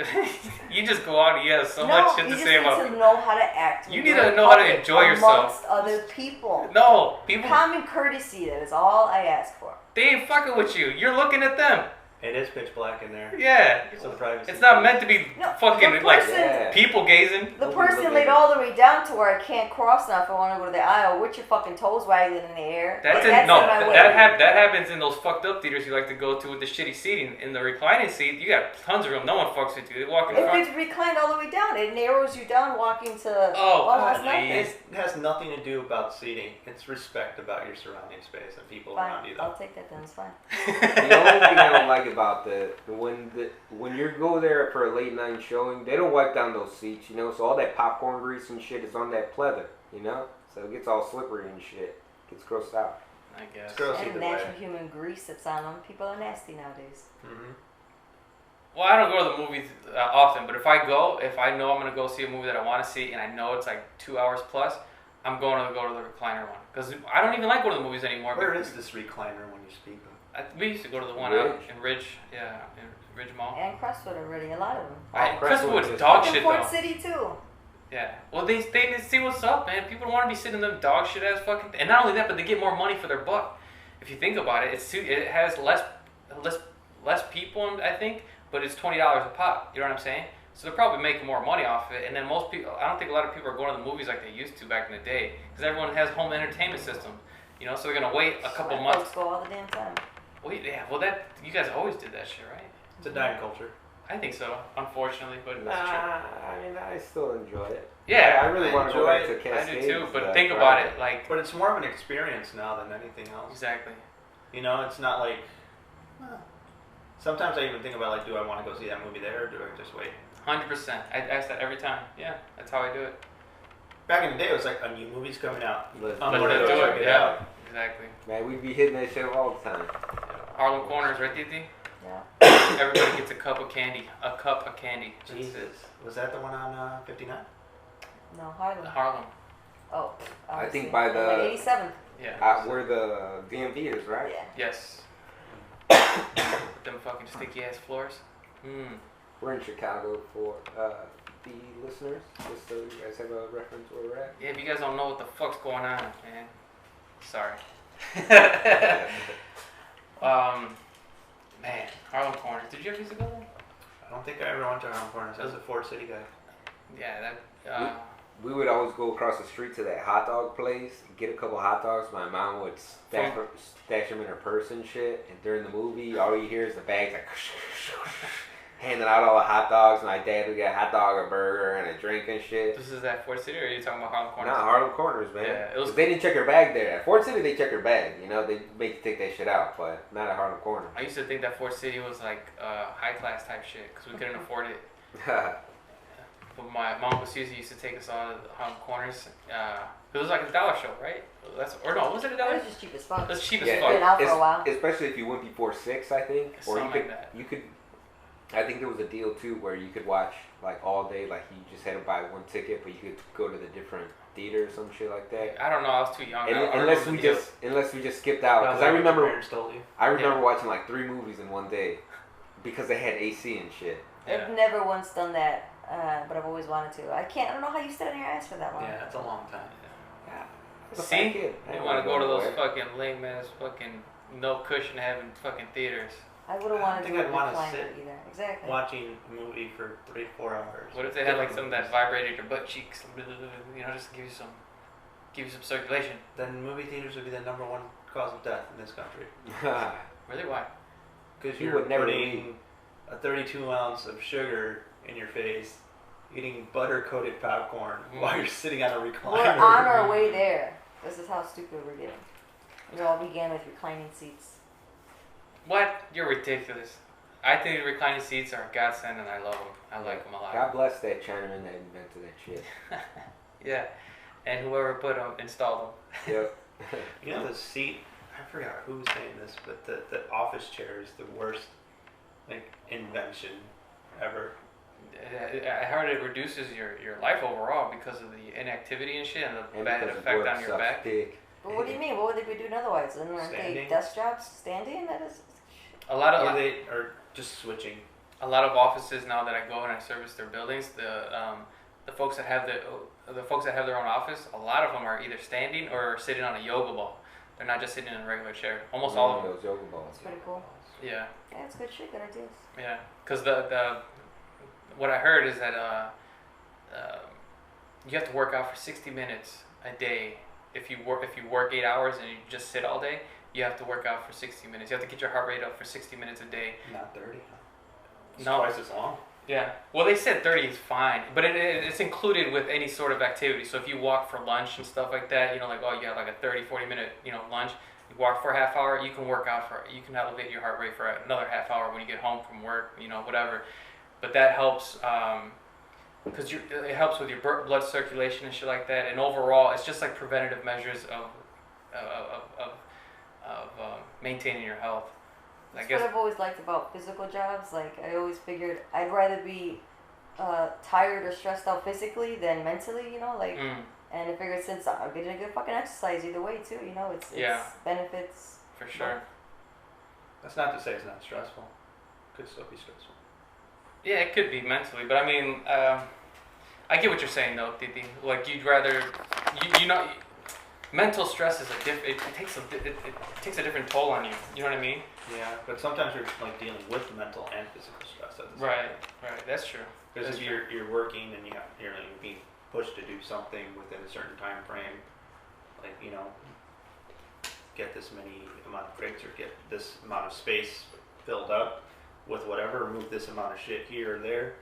You just go out and you have so much shit to say you about just need people. to know how to act. when You you're need to in know how to public enjoy yourself. amongst other people. No, people, Common courtesy, that is all I ask for. they ain't fucking with you. You're looking at them. It is pitch black in there. Yeah. Some privacy. It's not meant to be No, fucking the like person- people gazing. The Nobody person look laid at it. all the way down to where I can't cross now if I want to go to the aisle with your fucking toes waggling in the air. That's Like, in, no, in my way. that happens in those fucked up theaters you like to go to with the shitty seating. In the reclining seat, you got tons of room. No one fucks with you. They walk in If front. it's reclined all the way down, it narrows you down walking to. Oh, that's nothing. please. It has nothing to do about seating. It's respect about your surrounding space and people around you. Fine, Though. I'll take that then. It's fine. The only thing I don't like about when you go there for a late night showing, they don't wipe down those seats, you know. So all that popcorn grease and shit is on that pleather, you know. So it gets all slippery and shit. Gets grossed out. I guess. It's gross And either natural way. human grease that's on them. People are nasty nowadays. Mm-hmm. Well, I don't go to the movies often, but if I know I'm gonna go see a movie that I want to see, and I know it's like 2 hours plus, I'm going to go to the recliner one because I don't even like going to the movies anymore. Where is this recliner when you speak of? We used to go to the one Ridge? out in Ridge, in Ridge Mall. And Crestwood already, a lot of them. Crestwood's Crestwood dog In shit Fort though. City too. Yeah. Well, they need to see what's up, man. People don't want to be sitting in them dog shit ass fucking. And not only that, but they get more money for their buck. If you think about it, it has less people, I think, but it's $20 a pop. You know what I'm saying? So they're probably making more money off it. And then most people, I don't think a lot of people are going to the movies like they used to back in the day, because everyone has home entertainment systems. You know, so they're gonna wait a couple White months. folks go all the damn time. Wait, yeah. Well, that you guys always did that shit, right? It's a dying culture. I think so, unfortunately, but Nah, it's true. I mean, I still enjoy it. Yeah, I really I want to go enjoy back to it. Cascades. I do too. But think about it, like But it's more of an experience now than anything else. exactly. You know, it's not like. Sometimes I even think about like, do I want to go see that movie there, or do I just wait? 100%. I ask that every time. Yeah, that's how I do it. Back in the day, it was like a new movie's coming out. Let's I'm Let's gonna do go it. check it Yeah, out. exactly. Man, we be hitting that shit all the time. Harlem Corners, right, Titi? Yeah. Everybody gets a cup of candy. A cup of candy. That's it. Jesus, was that the one on 59? No, Harlem. Harlem. Oh. I think obviously. by I'm the- like 87. Yeah. Where the DMV is, right? Yeah. Yes. Them fucking sticky ass floors. Mm. We're in Chicago for the listeners, just so you guys have a reference where we're at. Yeah, if you guys don't know what the fuck's going on, man. Sorry. Man, Harlem Corners. Did you ever used to go there? I don't think I ever went to Harlem Corners as a Ford City guy. Yeah, that. We would always go across the street to that hot dog place, get a couple hot dogs. My mom would stash them in her purse and shit. And during the movie, all you hear is the bags like handing out all the hot dogs. My dad would get a hot dog, a burger, and a drink and shit. This is at Fort City, or are you talking about Harlem Corners? Not Harlem Corners, man. Yeah, it was- 'Cause they didn't check your bag there. At Fort City, they check your bag. You know, they make you take that shit out, but not at Harlem Corners. I used to think that Fort City was like high class type shit because we couldn't afford it. But my mom was used to take us all to Harlem Corners. It was like a dollar show, right? Was it a That dollar? was just cheap as fuck. That's cheap as Yeah, fuck. Been out for a while. especially if you went before 6, I think, or you Something could, like that. you could. I think there was a deal too where you could watch like all day, like you just had to buy one ticket, but you could go to the different theater or some shit like that. I don't know. I was too young. And, I don't unless remember we the just skipped out, because I remember told you. watching like 3 movies in one day because they had AC and shit. Yeah. I've never once done that, but I've always wanted to. I don't know how you sit on your ass for that long. Yeah, it's a long time. Yeah, I was a See? fat kid. I You didn't want to go to those nowhere. fucking lame ass fucking no cushion having fucking theaters. I would have I wanted think to I'd wanna recliner sit either. Exactly. Watching a movie for 3 to 4 hours. What if they had like something that vibrated your butt cheeks? You know, just to give you some circulation. Then movie theaters would be the number 1 cause of death in this country. Really? Why? Because You you're would never putting a 32 ounce of sugar in your face, eating butter coated popcorn while you're sitting on a recliner. We're on our way there. This is how stupid we're getting. It all began with reclining seats. What? You're ridiculous. I think reclining seats are a godsend, and I love them. I like them a lot. God bless that Chinaman that invented that shit. Yeah, and whoever installed them. Yep. You know the seat, I forgot who was saying this, but the office chair is the worst like invention ever. I heard it reduces your life overall because of the inactivity and shit, and the And bad because effect work on your sucks back. dick. But what do you mean? What would they be doing otherwise? Aren't they Standing? desk jobs? Standing? That is. A lot Or of they are just switching. a lot of offices now that I go and I service their buildings, the folks that have the folks that have their own office, a lot of them are either standing or sitting on a yoga ball. They're not just sitting in a regular chair. Almost all of them. Those yoga balls. That's pretty cool. Yeah. Yeah, it's good shit. Good ideas. Yeah. Because what I heard is that you have to work out for 60 minutes a day. If you work 8 hours and you just sit all day, you have to work out for 60 minutes. You have to get your heart rate up for 60 minutes a day. Not 30. Huh? It's No. twice as long. Yeah. Well, they said 30 is fine, but it's included with any sort of activity. So if you walk for lunch and stuff like that, you have like a 30, 40 minute, lunch, you walk for a half hour, you can work out you can elevate your heart rate for another half hour when you get home from work, whatever. But that helps, because it helps with your blood circulation and shit like that. And overall, it's just like preventative measures of maintaining your health. That's what I've always liked about physical jobs. Like, I always figured I'd rather be tired or stressed out physically than mentally, And I figured since I'm getting a good fucking exercise either way, too, it's benefits. For sure. That's not to say it's not stressful. Could still be stressful. Yeah, it could be mentally, but I mean, I get what you're saying, though, Titi. Like, you'd rather, mental stress is it takes a different toll on you. You know what I mean? Yeah, but sometimes you're like dealing with mental and physical stress at the same time. Right. That's true. Because if you're working and you're being pushed to do something within a certain time frame, like get this many amount of crates or get this amount of space filled up with whatever, move this amount of shit here or there.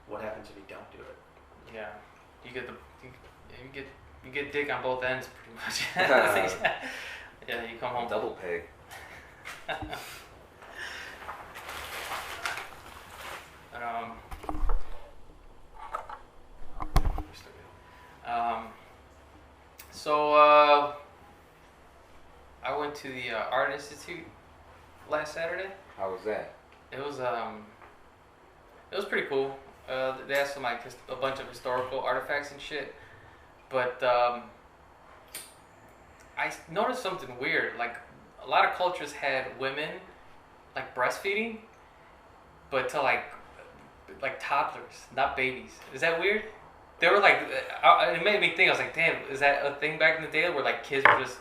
What happens if you don't do it? Yeah, you get dick on both ends pretty much. Yeah, you come home double peg. So I went to the Art Institute last Saturday. How was that? It was pretty cool. They had some a bunch of historical artifacts and shit, but I noticed something weird. Like, a lot of cultures had women breastfeeding, but to like toddlers, not babies. Is that weird? They were it made me think. I was like, damn, is that a thing back in the day where kids were just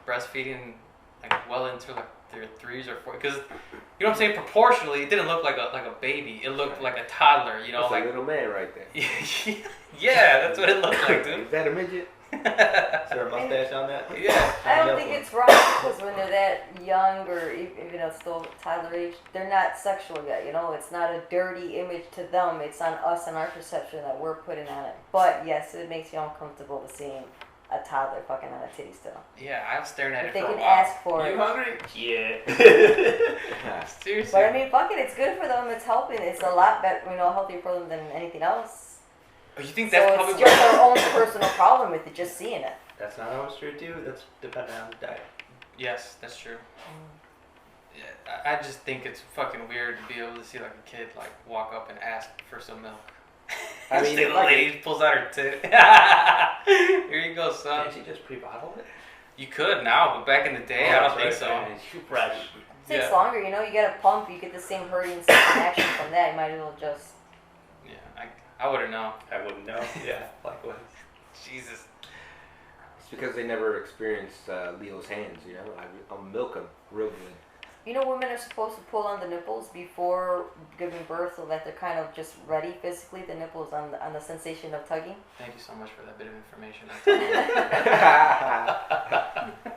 breastfeeding well into their 3s or 4s? Because you know what I'm saying, proportionally, it didn't look like a baby. It looked like a toddler. That's a little man right there. Yeah, that's what it looked like, dude. Is that a midget? Is there a mustache on that? Yeah. I don't think it's wrong because when they're that young or even still toddler age, they're not sexual yet. It's not a dirty image to them. It's on us and our perception that we're putting on it. But yes, it makes you uncomfortable to seeing a toddler fucking on a titty still. Yeah, I was staring at it. They for a can while. ask for it. You hungry? Yeah. Seriously. But I mean, fuck it, it's good for them. It's helping. It's a lot better, healthier for them than anything else. Oh, you think that's probably it's just our own personal problem with it, just seeing it. That's not always true too. That's dependent on the diet. Yes, that's true. Yeah, I just think it's fucking weird to be able to see a kid walk up and ask for some milk. I mean, the lady pulls out her tit. Here you go, son. Can't she just pre-bottle it? You could now, but back in the day, I don't think so. It's fresh. It takes longer, you get a pump, you get the same hurting action from that. You might as well just. Yeah, I wouldn't know. I wouldn't know. Yeah, likewise. Jesus. It's because they never experienced Leo's hands. I'll milk them real good. Women are supposed to pull on the nipples before giving birth so that they're kind of just ready physically, the nipples on the sensation of tugging. Thank you so much for that bit of information.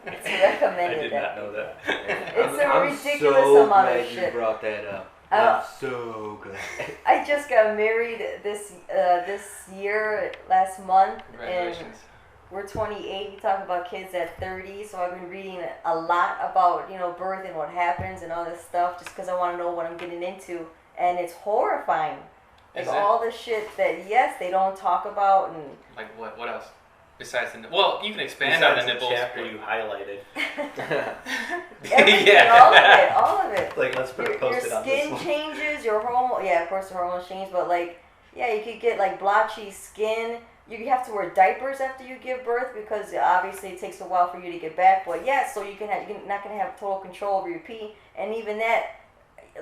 It's recommended. I did not know that. It's a ridiculous amount of shit. You brought that up. I'm so glad. I just got married this year, last month. Congratulations. And we're 28. You talk about kids at 30, so I've been reading a lot about birth and what happens and all this stuff, just because I want to know what I'm getting into, and it's horrifying. All the shit that they don't talk about and. Like what? What else? Besides the well, you can expand on the nipples. The chapter you highlighted. Everything, Yeah. all of it. Let's put a post-it on this one. Your skin changes, your hormone. Yeah, of course the hormones change, but you could get blotchy skin. You have to wear diapers after you give birth because obviously it takes a while for you to get back. But so you're not gonna have total control over your pee, and even that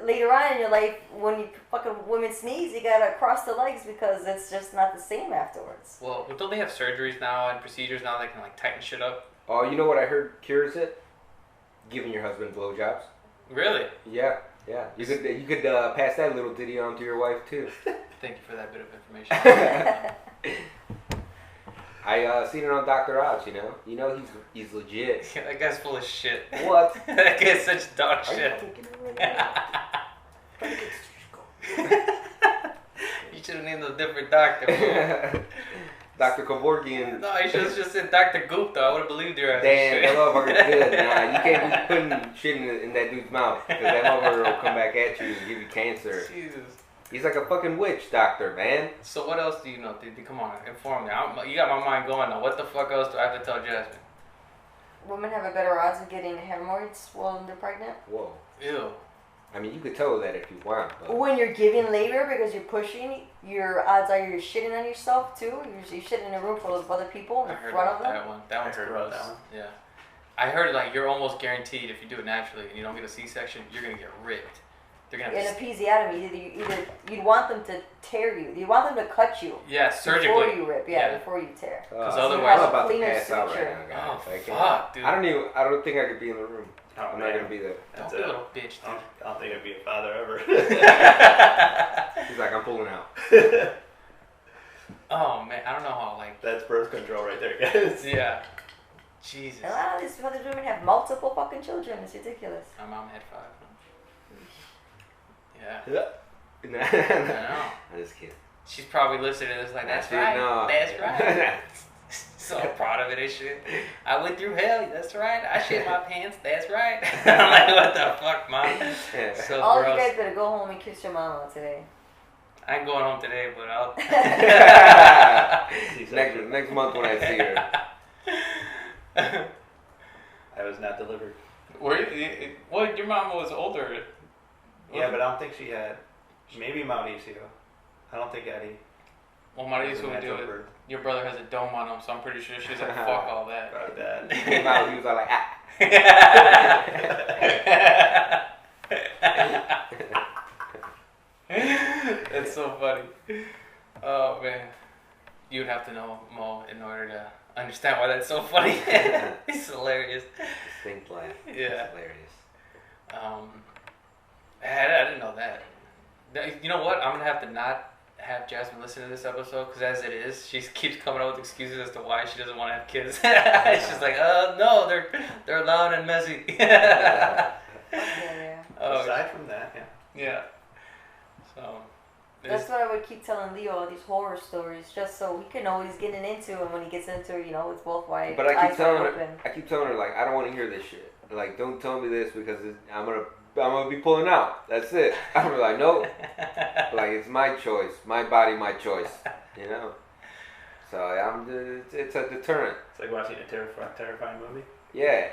later on in your life, when you fucking women sneeze, you gotta cross the legs because it's just not the same afterwards. Well, don't they have surgeries now and procedures now that can tighten shit up? Oh, you know what I heard cures it? Giving your husband blowjobs. Really? Yeah. You could pass that little ditty on to your wife too. Thank you for that bit of information. I seen it on Dr. Oz. You know he's legit. Yeah, that guy's full of shit. What? That guy's such dog shit. You should have named a different doctor. Dr. Kevorkian. No, you should have just said Dr. Goop, though. I would have believed your ass. Damn, that motherfucker's good. Nah, you can't be putting shit in that dude's mouth because that motherfucker will come back at you and give you cancer. Jesus. He's like a fucking witch doctor, man. So what else do you know, dude? Come on, inform me. You got my mind going now. What the fuck else do I have to tell Jasmine? Women have a better odds of getting hemorrhoids while they're pregnant. Whoa. Ew. I mean, you could tell that if you want. But When you're giving labor because you're pushing, your odds are you're shitting on yourself too. You're shitting in a room full of other people in front of them. That one. That one's heard gross. about that one. Yeah. I heard like you're almost guaranteed if you do it naturally and you don't get a C-section, you're gonna get ripped. They're gonna In have episiotomy, either you'd want them to tear you. You want them to cut you yeah, surgically. before you rip. Yeah, before you tear. 'Cause I'm otherwise- about to Cleaner pass out suture. right now, guys. Oh, I can't- fuck, dude. I don't think I could be in the room. Oh, I'm not man. gonna be there. Don't That's be a it. little bitch, dude. I don't think I'd be a father ever. He's like, I'm pulling out. Oh man, I don't know how like. That's birth control right there, guys. Yeah. Jesus. And a lot of these other women have multiple fucking children. It's ridiculous. My mom had 5. Yeah. Nah. I know. I'm just kidding. She's probably listening to this like, that's Dude, right. no. That's right. So proud of it and shit. I went through hell. That's right. I shit my pants. That's right. I'm like, what the fuck, mom? Yeah. So All gross. you guys better go home and kiss your mama today. I ain't going home today, but I'll. next month when I see her. I was not delivered. Well, your mom was older. Yeah, but I don't think she had. Maybe Mauricio. I don't think Eddie. Well, was Mauricio a would do natural it. birth. Your brother has a dome on him, so I'm pretty sure she's like, fuck all that. About that. He came out, he was all like, ah. That's so funny. Oh man, you'd have to know Mo in order to understand why that's so funny. It's hilarious. Distinct laugh. Yeah. It's hilarious. I didn't know that. You know what? I'm gonna have to not have Jasmine listen to this episode because as it is, she keeps coming up with excuses as to why she doesn't want to have kids. She's like, no, they're loud and messy. Yeah. Oh, Aside from that, yeah. yeah. So. That's what I would keep telling Leo, all these horror stories, just so he can know what he's getting into, and when he gets into it, it's both wide. But I keep telling open. her, like, I don't want to hear this shit. Like, don't tell me this because I'm gonna be pulling out. That's it. I'm like, nope. Like, it's my choice, my body, my choice. So it's a deterrent. It's like watching a terrifying movie. Yeah,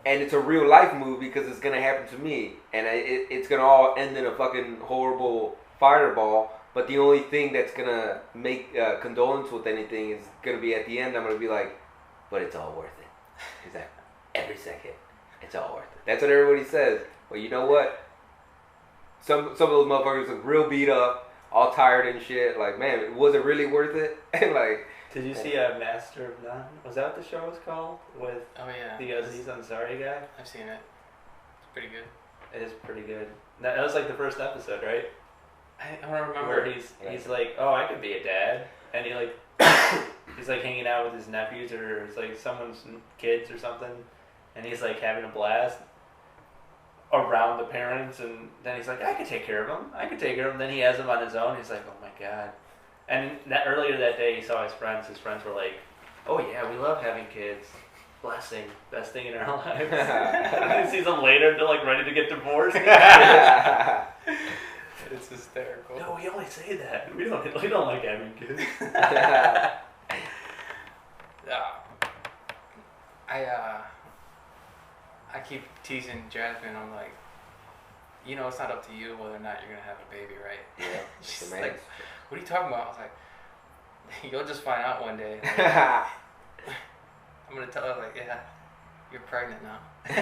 and it's a real life movie because it's gonna happen to me, and it's gonna all end in a fucking horrible fireball. But the only thing that's gonna make condolence with anything is gonna be at the end. I'm gonna be like, but it's all worth it. Is that every second? It's all worth it. That's what everybody says. Well, you know what? Some of those motherfuckers look real beat up, all tired and shit. Like, man, was it really worth it? And like. Did you see Master of None? Was that what the show was called? With Oh yeah. the Aziz Ansari guy? I've seen it. It's pretty good. It is pretty good. That was like the first episode, right? I don't remember. Where he's like, oh, I could be a dad, and he like he's like hanging out with his nephews or it's like someone's kids or something, and he's like having a blast around the parents, and then he's like, I could take care of him. Then he has him on his own. He's like, oh my god. And earlier that day, he saw his friends. His friends were like, oh yeah, we love having kids. Blessing, best thing in our lives. And he sees them later, they're like ready to get divorced. It's hysterical. No, we only say that. We don't like having kids. I keep teasing Jasmine. I'm like, it's not up to you whether or not you're gonna have a baby, right? Yeah. She's like, what are you talking about? I was like, you'll just find out one day. Like, I'm gonna tell her like, yeah, you're pregnant now. You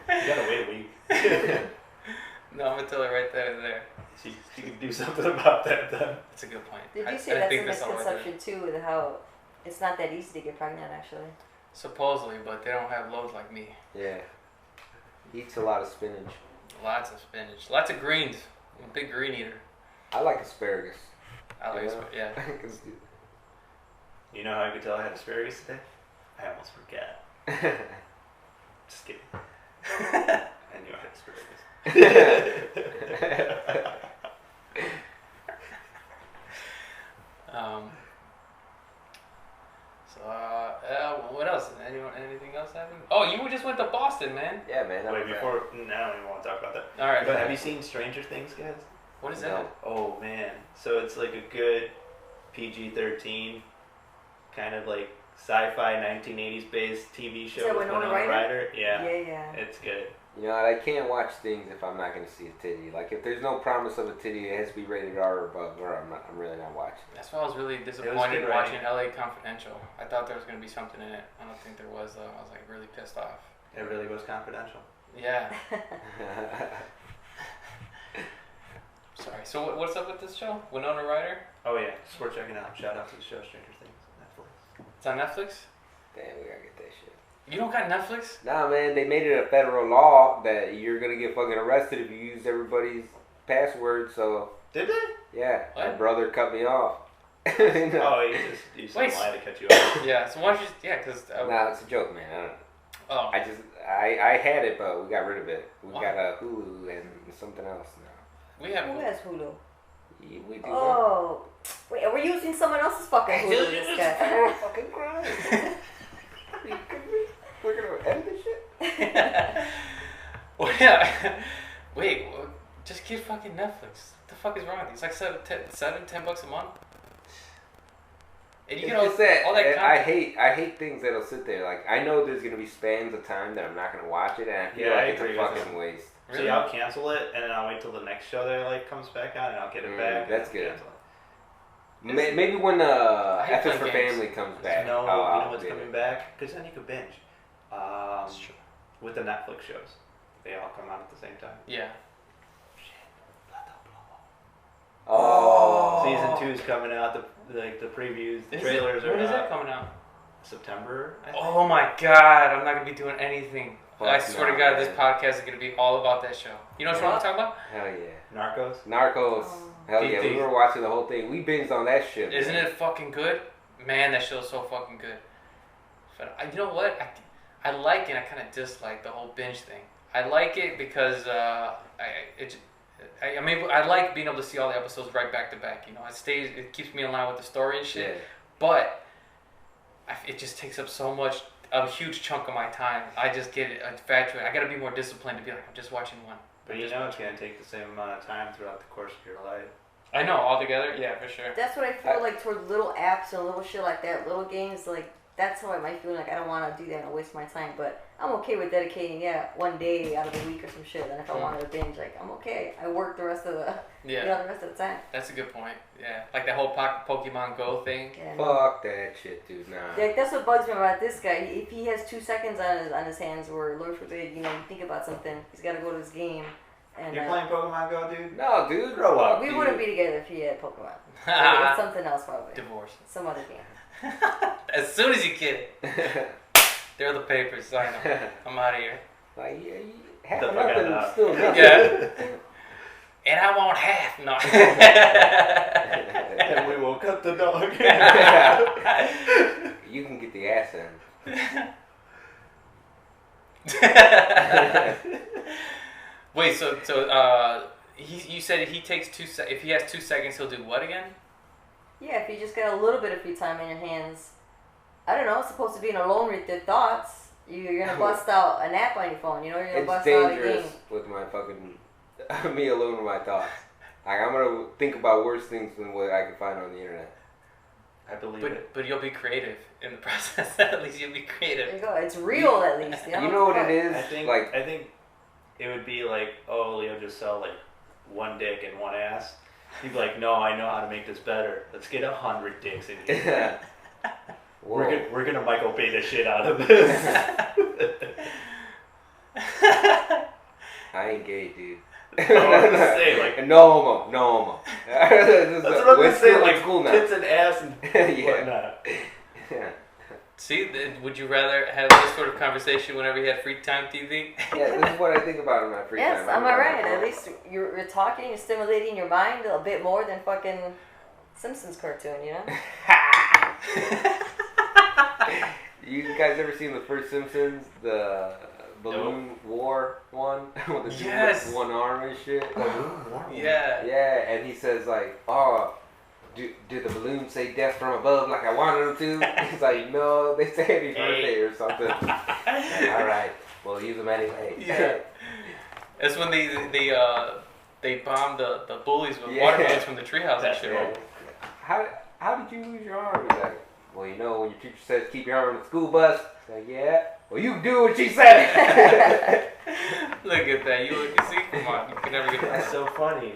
gotta wait a week. No, I'm gonna tell her right then and there. She can do something about that then. That's a good point. Did you I say that's a think this all right there. misconception too, with how it's not that easy to get pregnant actually? Supposedly, but they don't have loads like me. Yeah. He eats a lot of spinach. Lots of spinach. Lots of greens. I'm a big green eater. I like asparagus. I like asparagus, yeah. You know how I could tell I had asparagus today? I almost forgot. Just kidding. I knew I had asparagus. What else? Anything else happened? Oh, you just went to Boston, man. Yeah, man. Wait, before... No, I don't even want to talk about that. All right. But have you seen Stranger Things, guys? What is that? No. Oh, man. So it's like a good PG-13 kind of like sci-fi 1980s based TV show with Winona Ryder. Yeah. Yeah. It's good. You know, I can't watch things if I'm not going to see a titty. Like, if there's no promise of a titty, it has to be rated R or above, or I'm really not watching. That's why I was really disappointed watching LA Confidential. I thought there was going to be something in it. I don't think there was, though. I was, like, really pissed off. It really was confidential. Yeah. Sorry. So what's up with this show? Winona Ryder? Oh, yeah. It's worth checking out. Shout out to the show Stranger Things on Netflix. It's on Netflix? Damn, we got to get that shit. You don't got Netflix? Nah, man, they made it a federal law that you're gonna get fucking arrested if you use everybody's password. So did they? Yeah, what? My brother cut me off. No. Oh, he just used some lie to cut you off. Yeah. So why don't you? Yeah, because. Nah, it's a joke, man. I don't know. Oh. I had it, but we got rid of it. We got a Hulu and something else now. Who has Hulu? We do. Oh, wait, are we using someone else's fucking Hulu? This guy. Fucking crime. We're gonna end this shit? Well, yeah. Wait, just get fucking Netflix. What the fuck is wrong with you? It's like $10 a month. And you get all that content. I hate things that'll sit there. Like, I know there's gonna be spans of time that I'm not gonna watch it, and I feel like it's a fucking waste. Really? See, I'll cancel it, and then I'll wait till the next show that like comes back on, and I'll get it back. That's good. Maybe when F is for Family comes back. No, you know what's coming back? Because then you could binge. That's true. With the Netflix shows, they all come out at the same time. Yeah. Oh. Season 2 is coming out. The previews, the trailers are. When is that coming out? September. I think. Oh my god! I'm not gonna be doing anything. I swear to God, man. this podcast is gonna be all about that show. You know what I'm talking about? Hell yeah. Narcos. Hell yeah, we were watching the whole thing. We binged on that shit. Isn't it fucking good? Man, that show's so fucking good. But you know what? I like it and I kind of dislike the whole binge thing. I like it because I like being able to see all the episodes right back to back. You know, it keeps me in line with the story and shit. Yeah. But it just takes up so much, a huge chunk of my time. I just get infatuated. I gotta be more disciplined to be like, I'm just watching one. But you know it's gonna take the same amount of time throughout the course of your life. I know, all together, yeah, for sure. That's what I feel like toward little apps and little shit like that, little games, like, that's how I might feel like I don't want to do that and waste my time, but I'm okay with dedicating, one day out of the week or some shit, and if I wanted to binge, like, I'm okay. I work the rest of the, the rest of the time. That's a good point, yeah. Like that whole Pokemon Go thing. Yeah, fuck that shit, dude, nah. Like, that's what bugs me about this guy. If he has 2 seconds on his hands, or Lord forbid, you think about something, he's got to go to his game. And, you're playing Pokemon Go, dude? No, dude, grow up. We wouldn't be together if he had Pokemon. It's something else, probably. Divorce. Some other game. As soon as you get it. There are the papers, sign them. I'm out of here. Like, half nothing, still nothing. Yeah. And I want half. No. And we will cut the dog. You can get the ass in. Wait, so you said he takes if he has 2 seconds, he'll do what again? Yeah, if you just get a little bit of free time in your hands. I don't know, it's supposed to be alone with your thoughts. You're going to bust out an app on your phone, you're going to bust out a game. It's dangerous with my fucking, me alone with my thoughts. Like, I'm going to think about worse things than what I can find on the internet. I believe it. But you'll be creative in the process. At least you'll be creative. There you go. It's real, at least. You know what it is? I think it would be like, oh, Leo just sell like one dick and one ass. He'd be like, no, I know how to make this better. Let's get 100 dicks in here. We're gonna Michael Bay the shit out of this. I ain't gay, dude. No, I'm just saying, like, no homo. That's what I'm gonna say, like, cool now. tits and ass and yeah. whatnot. Yeah. See, would you rather have this sort of conversation whenever you had free time TV? Yeah, this is what I think about in my free time. Yes, am I right? At least you're talking, you're stimulating your mind a bit more than fucking Simpsons cartoon, you know? You guys ever seen the first Simpsons? The balloon war one? With the dude with one arm and shit? Yeah. Yeah, and he says like, oh, did the balloon say death from above like I wanted them to? He's like, no, they say happy birthday or something. Alright, we'll use them anyway. Yeah. That's when they bombed the bullies with watermelons from the treehouse and shit. Yeah. How did you lose your arm? He's like, well, you know, when your teacher says keep your arm in the school bus. He's like, yeah. Well, you do what she said. Look at that. You see? Come on. You can never get That's so funny.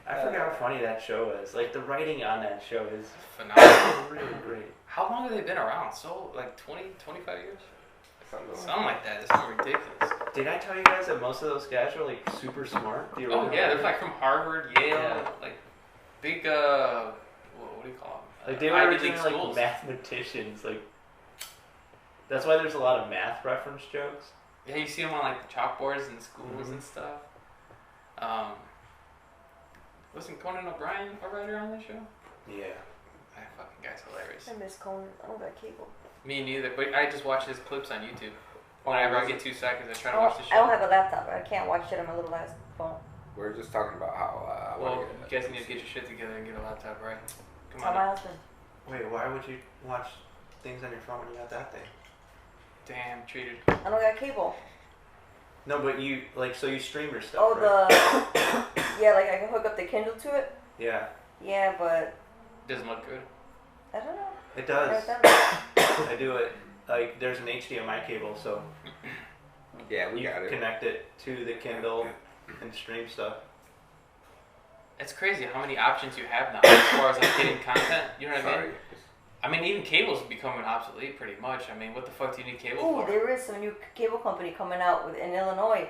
I forgot how funny that show is. Like, the writing on that show is phenomenal. really great. How long have they been around? So, like 20, 25 years? Something like that. It's something ridiculous. Did I tell you guys that most of those guys are, like, super smart? The Oh, yeah. They're, like, from Harvard, Yale, like, big, what do you call them? Like, they were originally, like, mathematicians. Like, that's why there's a lot of math reference jokes. Yeah, you see them on, like, the chalkboards in schools and stuff. Wasn't Conan O'Brien a writer on that show? Yeah. That fucking guy's hilarious. I miss Conan. I don't got cable. Me neither, but I just watch his clips on YouTube. Whenever I get 2 seconds, I try to watch the show. I don't have a laptop. I can't watch it on my little ass phone. We're just talking about how. Well, you guys need to get your shit together and get a laptop, right? Come Tell on. my husband. Wait, why would you watch things on your phone when you got that thing? Damn, treated. I don't got cable. No, but you, like, so you stream your stuff, Oh, right? yeah, like I can hook up the Kindle to it. Yeah. Yeah, but Doesn't look good. I don't know. It does. I've never done it. I do it. Like, there's an HDMI cable, so Yeah, we you got it. connect it to the Kindle and stream stuff. It's crazy how many options you have now as far as like getting content. You know what I mean? I mean, even cable's becoming obsolete pretty much. I mean, what the fuck do you need cable Ooh, for? there is some new cable company coming out in Illinois.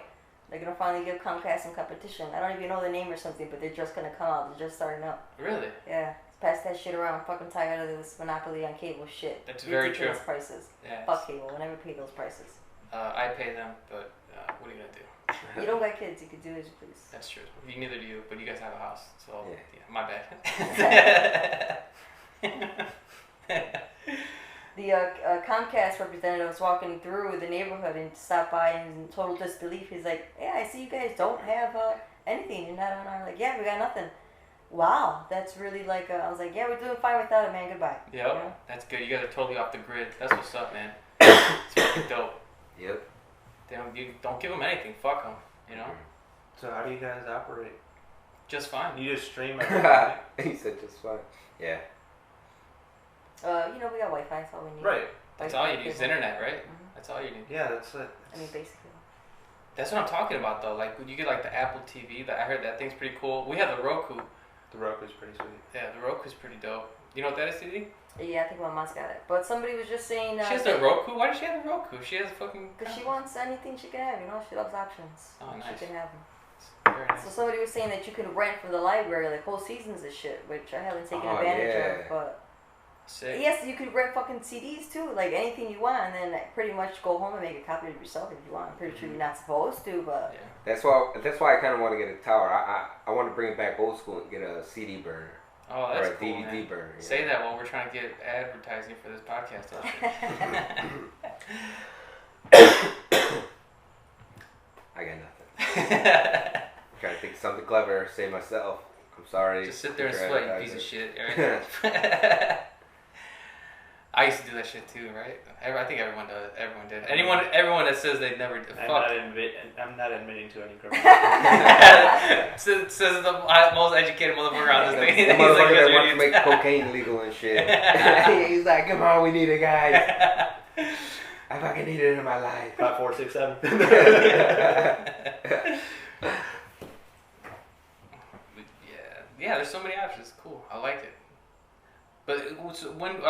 They're gonna finally give Comcast some competition. I don't even know the name or something, but they're just gonna come out. They're just starting up. Really? Yeah, pass that shit around. I'm fucking tired of this monopoly on cable shit. That's very true. Ridiculous prices. Yeah. Fuck cable. We'll never pay those prices. I pay them, but what are you gonna do? You don't got kids. You can do as you please. That's true. Neither do you, but you guys have a house, so Yeah. my bad. The Comcast representative was walking through the neighborhood and stopped by and in total disbelief. He's like, "Yeah, I see you guys don't have anything. You're not on our." Like, "Yeah, we got nothing." Wow, that's really like. I was like, "Yeah, we're doing fine without it, man. Goodbye." Yep, You know? that's good. You guys are totally off the grid. That's what's up, man. It's fucking dope. Yep. You don't give them anything. Fuck them. You know, So how do you guys operate? just fine. You just stream everything? He said just fine. Yeah. You know, we got Wi-Fi. That's all we need. Right. That's all you need is internet, right? Mhm. That's all you need. Yeah, that's it. I mean, basically. That's what I'm talking about, though. Like, when you get like the Apple TV, I heard that thing's pretty cool. We have the Roku. The Roku's pretty sweet. Yeah, the Roku's pretty dope. You know what that is, CD? Yeah, I think my mom's got it. But somebody was just saying. She has the Roku? Why does she have the Roku? She has a fucking... Because she wants anything she can have, you know? She loves options. Oh, nice. She can have them. Very nice. So somebody was saying that you could rent from the library, like, whole seasons of shit, which I haven't taken Oh, advantage yeah. of, but... Sick. Yes, you could rent fucking CDs, too, like, anything you want, and then pretty much go home and make a copy of it yourself if you want. I'm pretty sure you're not supposed to, but... Yeah. That's why I kind of want to get a tower. I want to bring it back old school and get a CD burner Oh, or that's a cool, DVD man. burner. Yeah. Say that while we're trying to get advertising for this podcast. I got nothing. Trying to think of something clever. Say myself. I'm sorry. Just sit there and Future sweat, you piece of shit. Right? I used to do that shit too, right? I think everyone does. Everyone did. Everyone that says they never did. I'm not admitting to any criminal. Says the most educated motherfucker around this thing. The He's like, motherfucker that "You're wants to make idiots." cocaine legal and shit. He's like, come on, we need it, guys. I fucking need it in my life. 5, 4, 6, 7. Yeah, there's so many options. Cool, I like it. But so when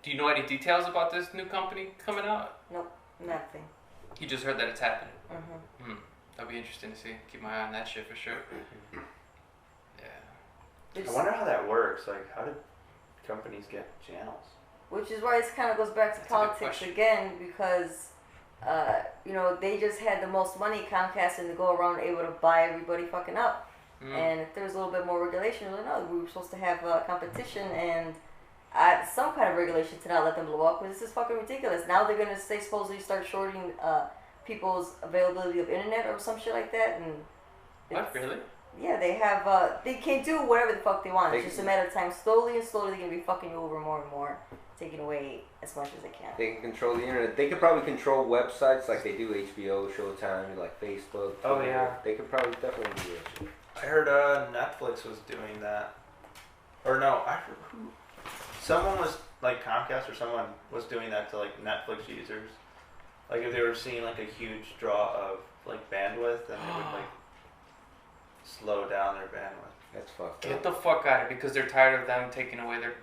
do you know any details about this new company coming out? Nope, nothing. You just heard that it's happening. Mm-hmm. That'll be interesting to see. Keep my eye on that shit for sure. Yeah. I wonder how that works. Like, how did companies get channels? Which is why this kind of goes back to That's a good politics question. again, because they just had the most money, Comcast, and to go around able to buy everybody fucking up. And if there was a little bit more regulation, we were supposed to have competition and some kind of regulation to not let them blow up. Because this is fucking ridiculous. Now they're gonna say supposedly start shorting people's availability of internet or some shit like that. And What, really? yeah, they have. They can do whatever the fuck they want. It's just a matter of time. Slowly and slowly, they're gonna be fucking you over more and more, taking away as much as they can. They can control the internet. They could probably control websites like they do HBO, Showtime, like Facebook. Oh, Twitter. yeah. They could probably definitely do that shit. I heard Netflix was doing that. Or no, I heard someone was like Comcast or someone was doing that to like Netflix users. Like if they were seeing like a huge draw of like bandwidth, then they would like slow down their bandwidth. That's fucked Get up. the fuck out of it because they're tired of them taking away their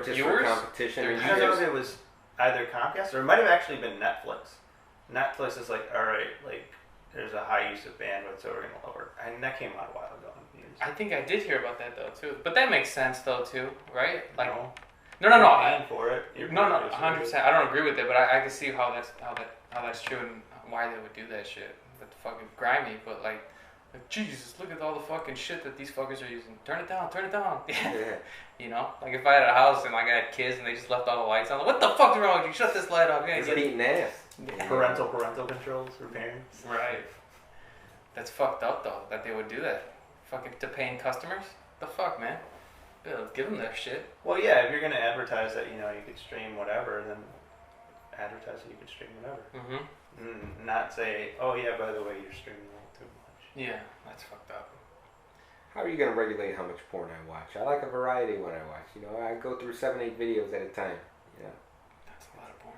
Just viewers. for competition. Their I don't know users. if it was either Comcast or it might have actually been Netflix. Netflix is like, all right, like there's a high use of bandwidth, so we're gonna lower. And that came out a while ago. I think I did hear about that though too, but that makes sense though too, right? Like, no, no, you're I, paying for it. no, 100%. I don't agree with it, but I can see how that's true and why they would do that shit. That's fucking grimy, but like Jesus, look at all the fucking shit that these fuckers are using. Turn it down, turn it down. Yeah. You know, like if I had a house and like I had kids and they just left all the lights on, like, what the fuck's wrong with you? Shut this light off. It's beating ass. Parental controls for parents. Right. That's fucked up though that they would do that. Fucking to paying customers. The fuck, man. Bill, give them their shit. Well, yeah, if you're gonna advertise that you could stream whatever, then advertise that you could stream whatever. Mm-hmm. Not say, oh yeah, by the way, you're streaming a little too much. Yeah, that's fucked up. How are you gonna regulate how much porn I watch? I like a variety when I watch. I go through 7-8 videos at a time. That's a lot of porn.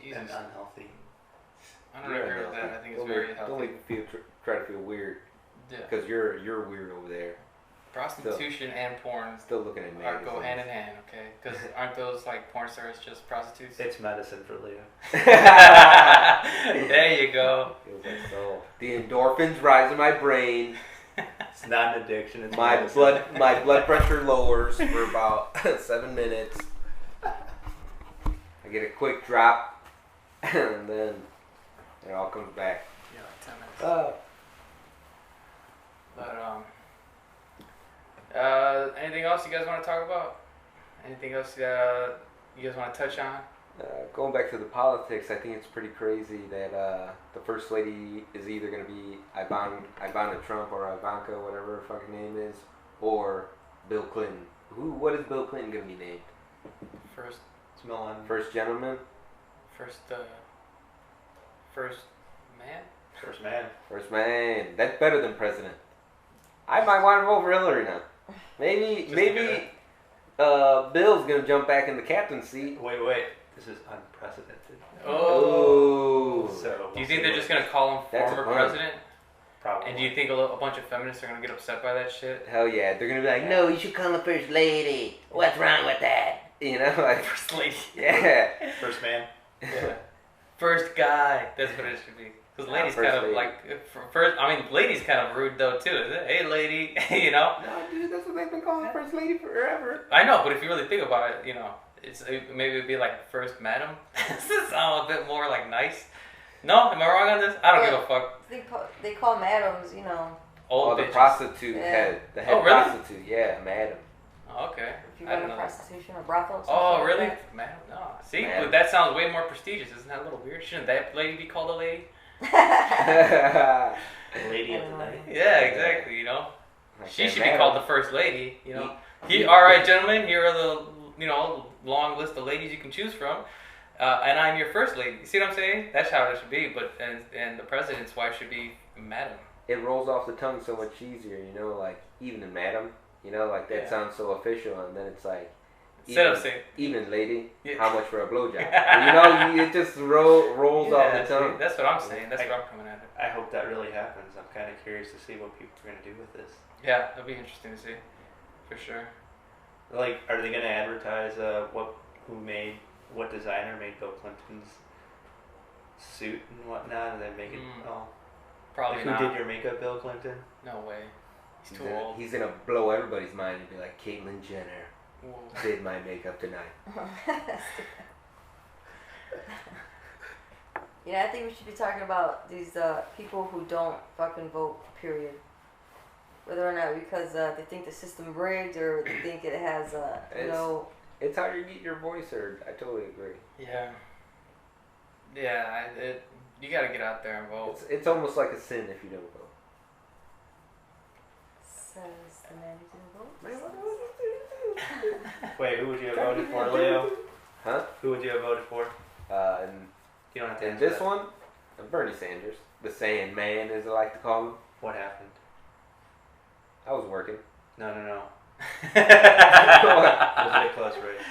And Jesus. unhealthy. I don't agree with that. I think it's Don't very make- healthy. Don't make me try to feel weird Yeah. because you're weird over there. Prostitution and porn Still looking at me. go hand in hand, okay? Because aren't those like porn stars just prostitutes? It's medicine for Leo. There you go. Feels like so. The endorphins rise in my brain. It's not an addiction. It's My medicine. my blood pressure lowers for about 7 minutes. I get a quick drop, and then it all comes back. Yeah, like 10 minutes. But anything else you guys want to talk about? Anything else you guys want to touch on? Going back to the politics, I think it's pretty crazy that the first lady is either going to be Ivana Trump or Ivanka, whatever her fucking name is, or Bill Clinton. What is Bill Clinton going to be named? First First gentleman? man? First man. First man. That's better than president. I might want to vote for Hillary now. Maybe Bill's going to jump back in the captain's seat. Wait. This is unprecedented. Oh. So Do you think they're just going to call him That's former fun. president? Probably. And do you think a bunch of feminists are going to get upset by that shit? Hell yeah. They're going to be like, no, you should call him first lady. What's wrong with that? Like, First lady. yeah. First man. Yeah. First guy. That's what it should be. Because ladies first kind of lady. like ladies kind of rude though too, isn't it? Hey lady, No, dude, that's what they've been calling first lady forever. I know, but if you really think about it, maybe it'd be like first madam. Does this sound a bit more like nice? No, am I wrong on this? I don't give a fuck. They call madams, Old the bitches. prostitute Yeah. head. The head Oh, really? prostitute, yeah, madam. Oh, okay. if you I run didn't a know that. prostitution or brothel. Oh, something really? like Madam? No. See, Madam. but that sounds way more prestigious. Isn't that a little weird? Shouldn't that lady be called a lady? that. Lady of the night. Yeah, exactly. She should be madam. called the first lady. All right, gentlemen. Here are the long list of ladies you can choose from, and I'm your first lady. You see what I'm saying? That's how it should be. But and the president's wife should be madam. It rolls off the tongue so much easier, like even in madam, like that Yeah. sounds so official, and then it's like Instead of saying even lady, Yeah. how much for a blowjob? It just rolls off the see, tongue. that's what I'm saying. That's what I'm coming at it. I hope that really happens. I'm kind of curious to see what people are going to do with this. Yeah, it'll be interesting to see, for sure. Like, are they going to advertise what designer made Bill Clinton's suit and whatnot, and then make it? Probably Like, who not. did your makeup, Bill Clinton? No way. He's too old. He's gonna blow everybody's mind and be like Caitlyn Jenner. Whoa. did my makeup tonight. Yeah, I think we should be talking about these people who don't fucking vote, period. Whether or not because they think the system rigged or they think it has, It's how you get your voice heard. I totally agree. Yeah. Yeah, you gotta get out there and vote. It's almost like a sin if you don't vote. Says the man who didn't vote. Wait, who would you have voted for, Leo? Huh? Who would you have voted for? And You don't have to in answer this that. one, Bernie Sanders, the sand man, as I like to call him. What happened? I was working. No. It was a bit close race.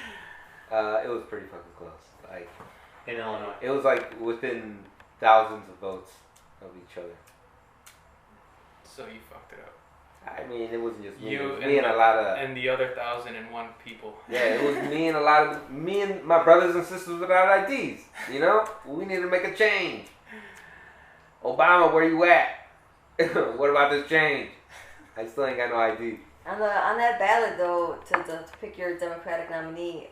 It was pretty fucking close. Like, In Illinois. it was like within thousands of votes of each other. So you fucked it up. I mean, it wasn't just me. You It was me and a lot of. And the other 1,001 people. Yeah, it was me and a lot of me and my brothers and sisters without IDs. You know, we need to make a change. Obama, where you at? What about this change? I still ain't got no ID. On that ballot though, to pick your Democratic nominee,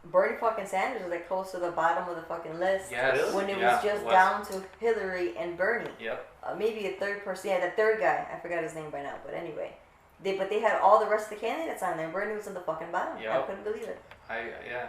Bernie fucking Sanders was like close to the bottom of the fucking list. Yes. When it Yeah, was just was. down to Hillary and Bernie. Yep. Maybe a third person. Yeah, the third guy. I forgot his name by now. But anyway, they had all the rest of the candidates on there. Bernie was in the fucking bottom. Yep. I couldn't believe it. Yeah.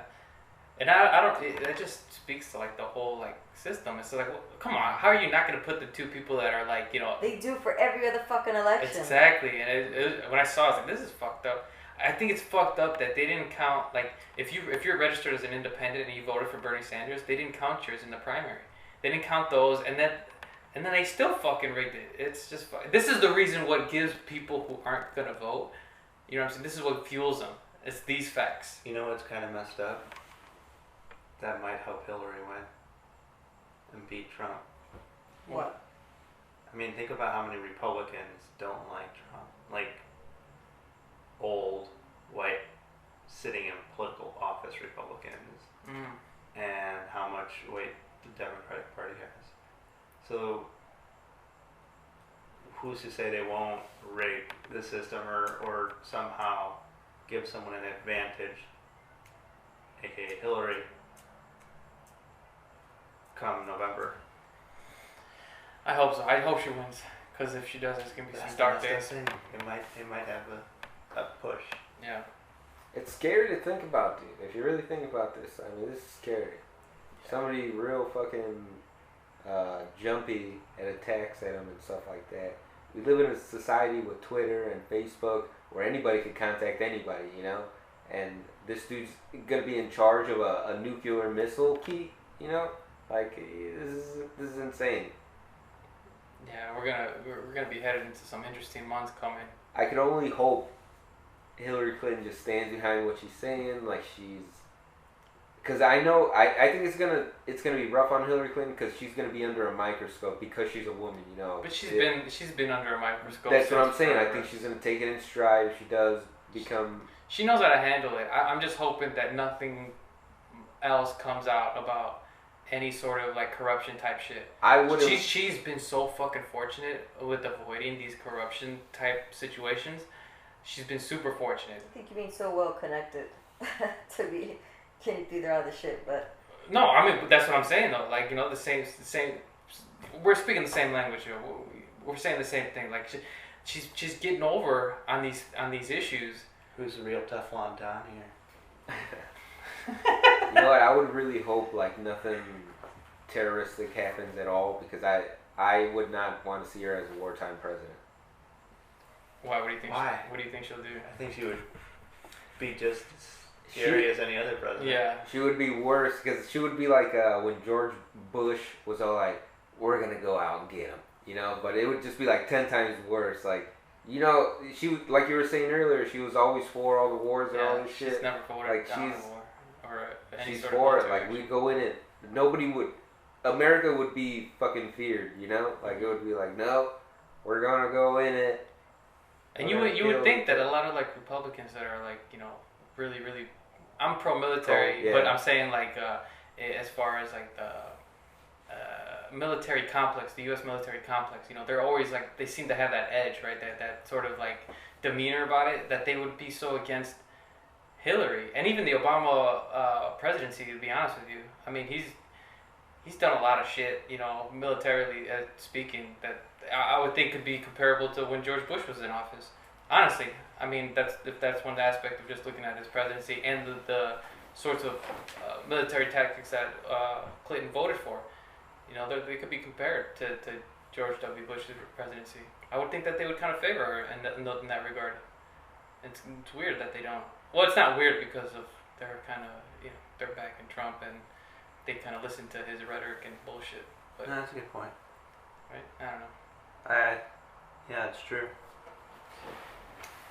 And I don't. It just speaks to like the whole like system. It's like, well, come on, how are you not gonna put the two people that are like, you know? They do for every other fucking election. It's exactly. And when I saw it, I was like, this is fucked up. I think it's fucked up that they didn't count, like, if you're registered as an independent and you voted for Bernie Sanders, they didn't count yours in the primary. They didn't count those, and then they still fucking rigged it. It's just this is the reason what gives people who aren't gonna vote. You know what I'm saying? This is what fuels them. It's these facts. You know what's kind of messed up? That might help Hillary win and beat Trump. What? I mean, think about how many Republicans don't like Trump. Like, old, white, sitting in political office Republicans. And how much weight the Democratic Party has. So, who's to say they won't rig the system or somehow give someone an advantage, aka Hillary, come November? I hope so. I hope she wins, because if she does, it's gonna be some dark days. It might have a push. Yeah. It's scary to think about, dude. If you really think about this, I mean, this is scary. Somebody real fucking jumpy at attacks at them and stuff like that. We live in a society with Twitter and Facebook where anybody could contact anybody, you know? And this dude's gonna be in charge of a nuclear missile key, you know? Like, this is insane. Yeah, we're gonna be headed into some interesting months coming. I can only hope Hillary Clinton just stands behind what she's saying, like she's, because I know I think it's gonna be rough on Hillary Clinton because she's gonna be under a microscope because she's a woman, you know. But she's been under a microscope. That's what I'm saying. forever. I think she's gonna take it in stride if she does become. She knows how to handle it. I'm just hoping that nothing else comes out about any sort of like corruption type shit. I would. She's been so fucking fortunate with avoiding these corruption type situations. She's been super fortunate. I think you're being so well connected to be getting through all the shit, but No, I mean that's what I'm saying though. Like, you know, the same. We're speaking the same language here. We're saying the same thing. Like she's getting over on these issues. Who's the real Teflon Don here? You know what? I would really hope like nothing terroristic happens at all because I would not want to see her as a wartime president. Why? What do you think? Why? What do you think she'll do? I think she would be just as scary as any other president. Yeah. She would be worse because she would be like when George Bush was all like, "We're gonna go out and get him," you know. But it would just be like 10 times worse. Like, you know, she like you were saying earlier, she was always for all the wars and all this shit. She's never for Like, down she's- a war or any She's sort for of it. Like we go in it. Nobody would. America would be fucking feared. You know, like it would be like, no, we're gonna go in it. And you would think that a lot of like Republicans that are like, you know, really, I'm pro-military, Oh, yeah. but I'm saying like as far as like the military complex, the U.S. military complex, you know, they're always like, they seem to have that edge, right? That sort of like demeanor about it, that they would be so against Hillary and even the Obama presidency. To be honest with you, I mean he's done a lot of shit, you know, militarily speaking, that I would think could be comparable to when George Bush was in office. Honestly, I mean that's one aspect of just looking at his presidency and the sorts of military tactics that Clinton voted for. You know, they could be compared to George W. Bush's presidency. I would think that they would kind of favor her in that regard. It's weird that they don't. Well, it's not weird because of they're kind of, you know, they're backing Trump and they kind of listen to his rhetoric and bullshit. But, No, that's a good point. right? I don't know. Yeah, it's true.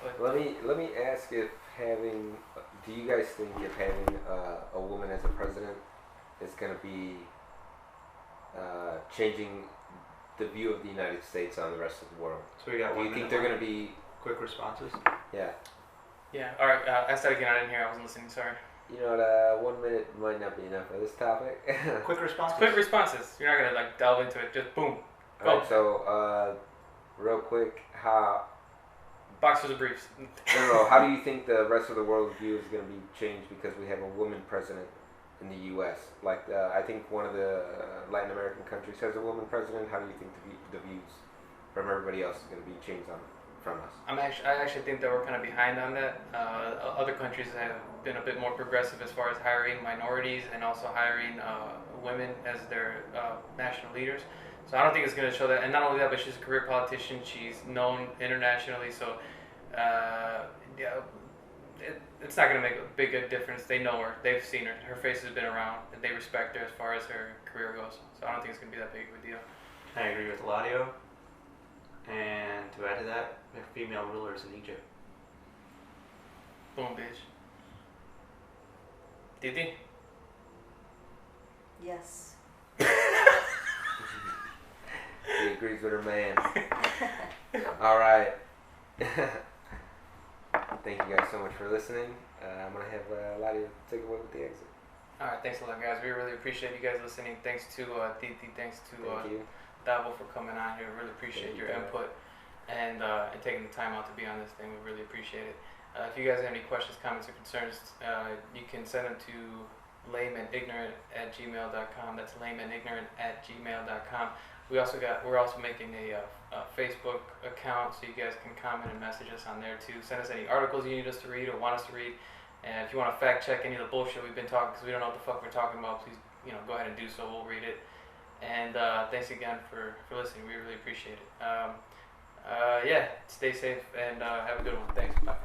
But Let me ask if do you guys think if having a woman as a president is going to be changing the view of the United States on the rest of the world? So we got Do 1 you think minute they're left. going to be? Quick responses? Yeah. yeah. All right. Ask that again. I didn't hear. I wasn't listening. Sorry. You know what? 1 minute might not be enough for this topic. Quick responses? Quick responses. You're not gonna like delve into it. Just boom. Go. Alright, so real quick, how? Boxers of briefs. No. How do you think the rest of the world's view is going to be changed because we have a woman president in the U.S.? Like, I think one of the Latin American countries has a woman president. How do you think the views from everybody else is going to be changed from us? I actually think that we're kind of behind on that. Other countries have been a bit more progressive as far as hiring minorities and also hiring women as their national leaders. So I don't think it's going to show that. And not only that, but she's a career politician. She's known internationally. So yeah, it's not going to make a big difference. They know her. They've seen her. Her face has been around. And they respect her as far as her career goes. So I don't think it's going to be that big of a deal. I agree with Eladio. And to add to that, there are female rulers in Egypt. Boom, bitch. Titi? Yes. She agrees with her man. All right. Thank you guys so much for listening. I'm going to have Eladio take away with the exit. All right, thanks a lot, guys. We really appreciate you guys listening. Thanks to Titi. Thanks to Thank you. Davo for coming on here. Really appreciate your input and taking the time out to be on this thing. We really appreciate it. If you guys have any questions, comments, or concerns, you can send them to laymanignorant@gmail.com. That's laymanignorant@gmail.com. We're also making a Facebook account, so you guys can comment and message us on there too. Send us any articles you need us to read or want us to read. And if you want to fact check any of the bullshit we've been talking, because we don't know what the fuck we're talking about, please, you know, go ahead and do so. We'll read it. And thanks again for listening. We really appreciate it. Yeah, stay safe and have a good one. Thanks. Bye.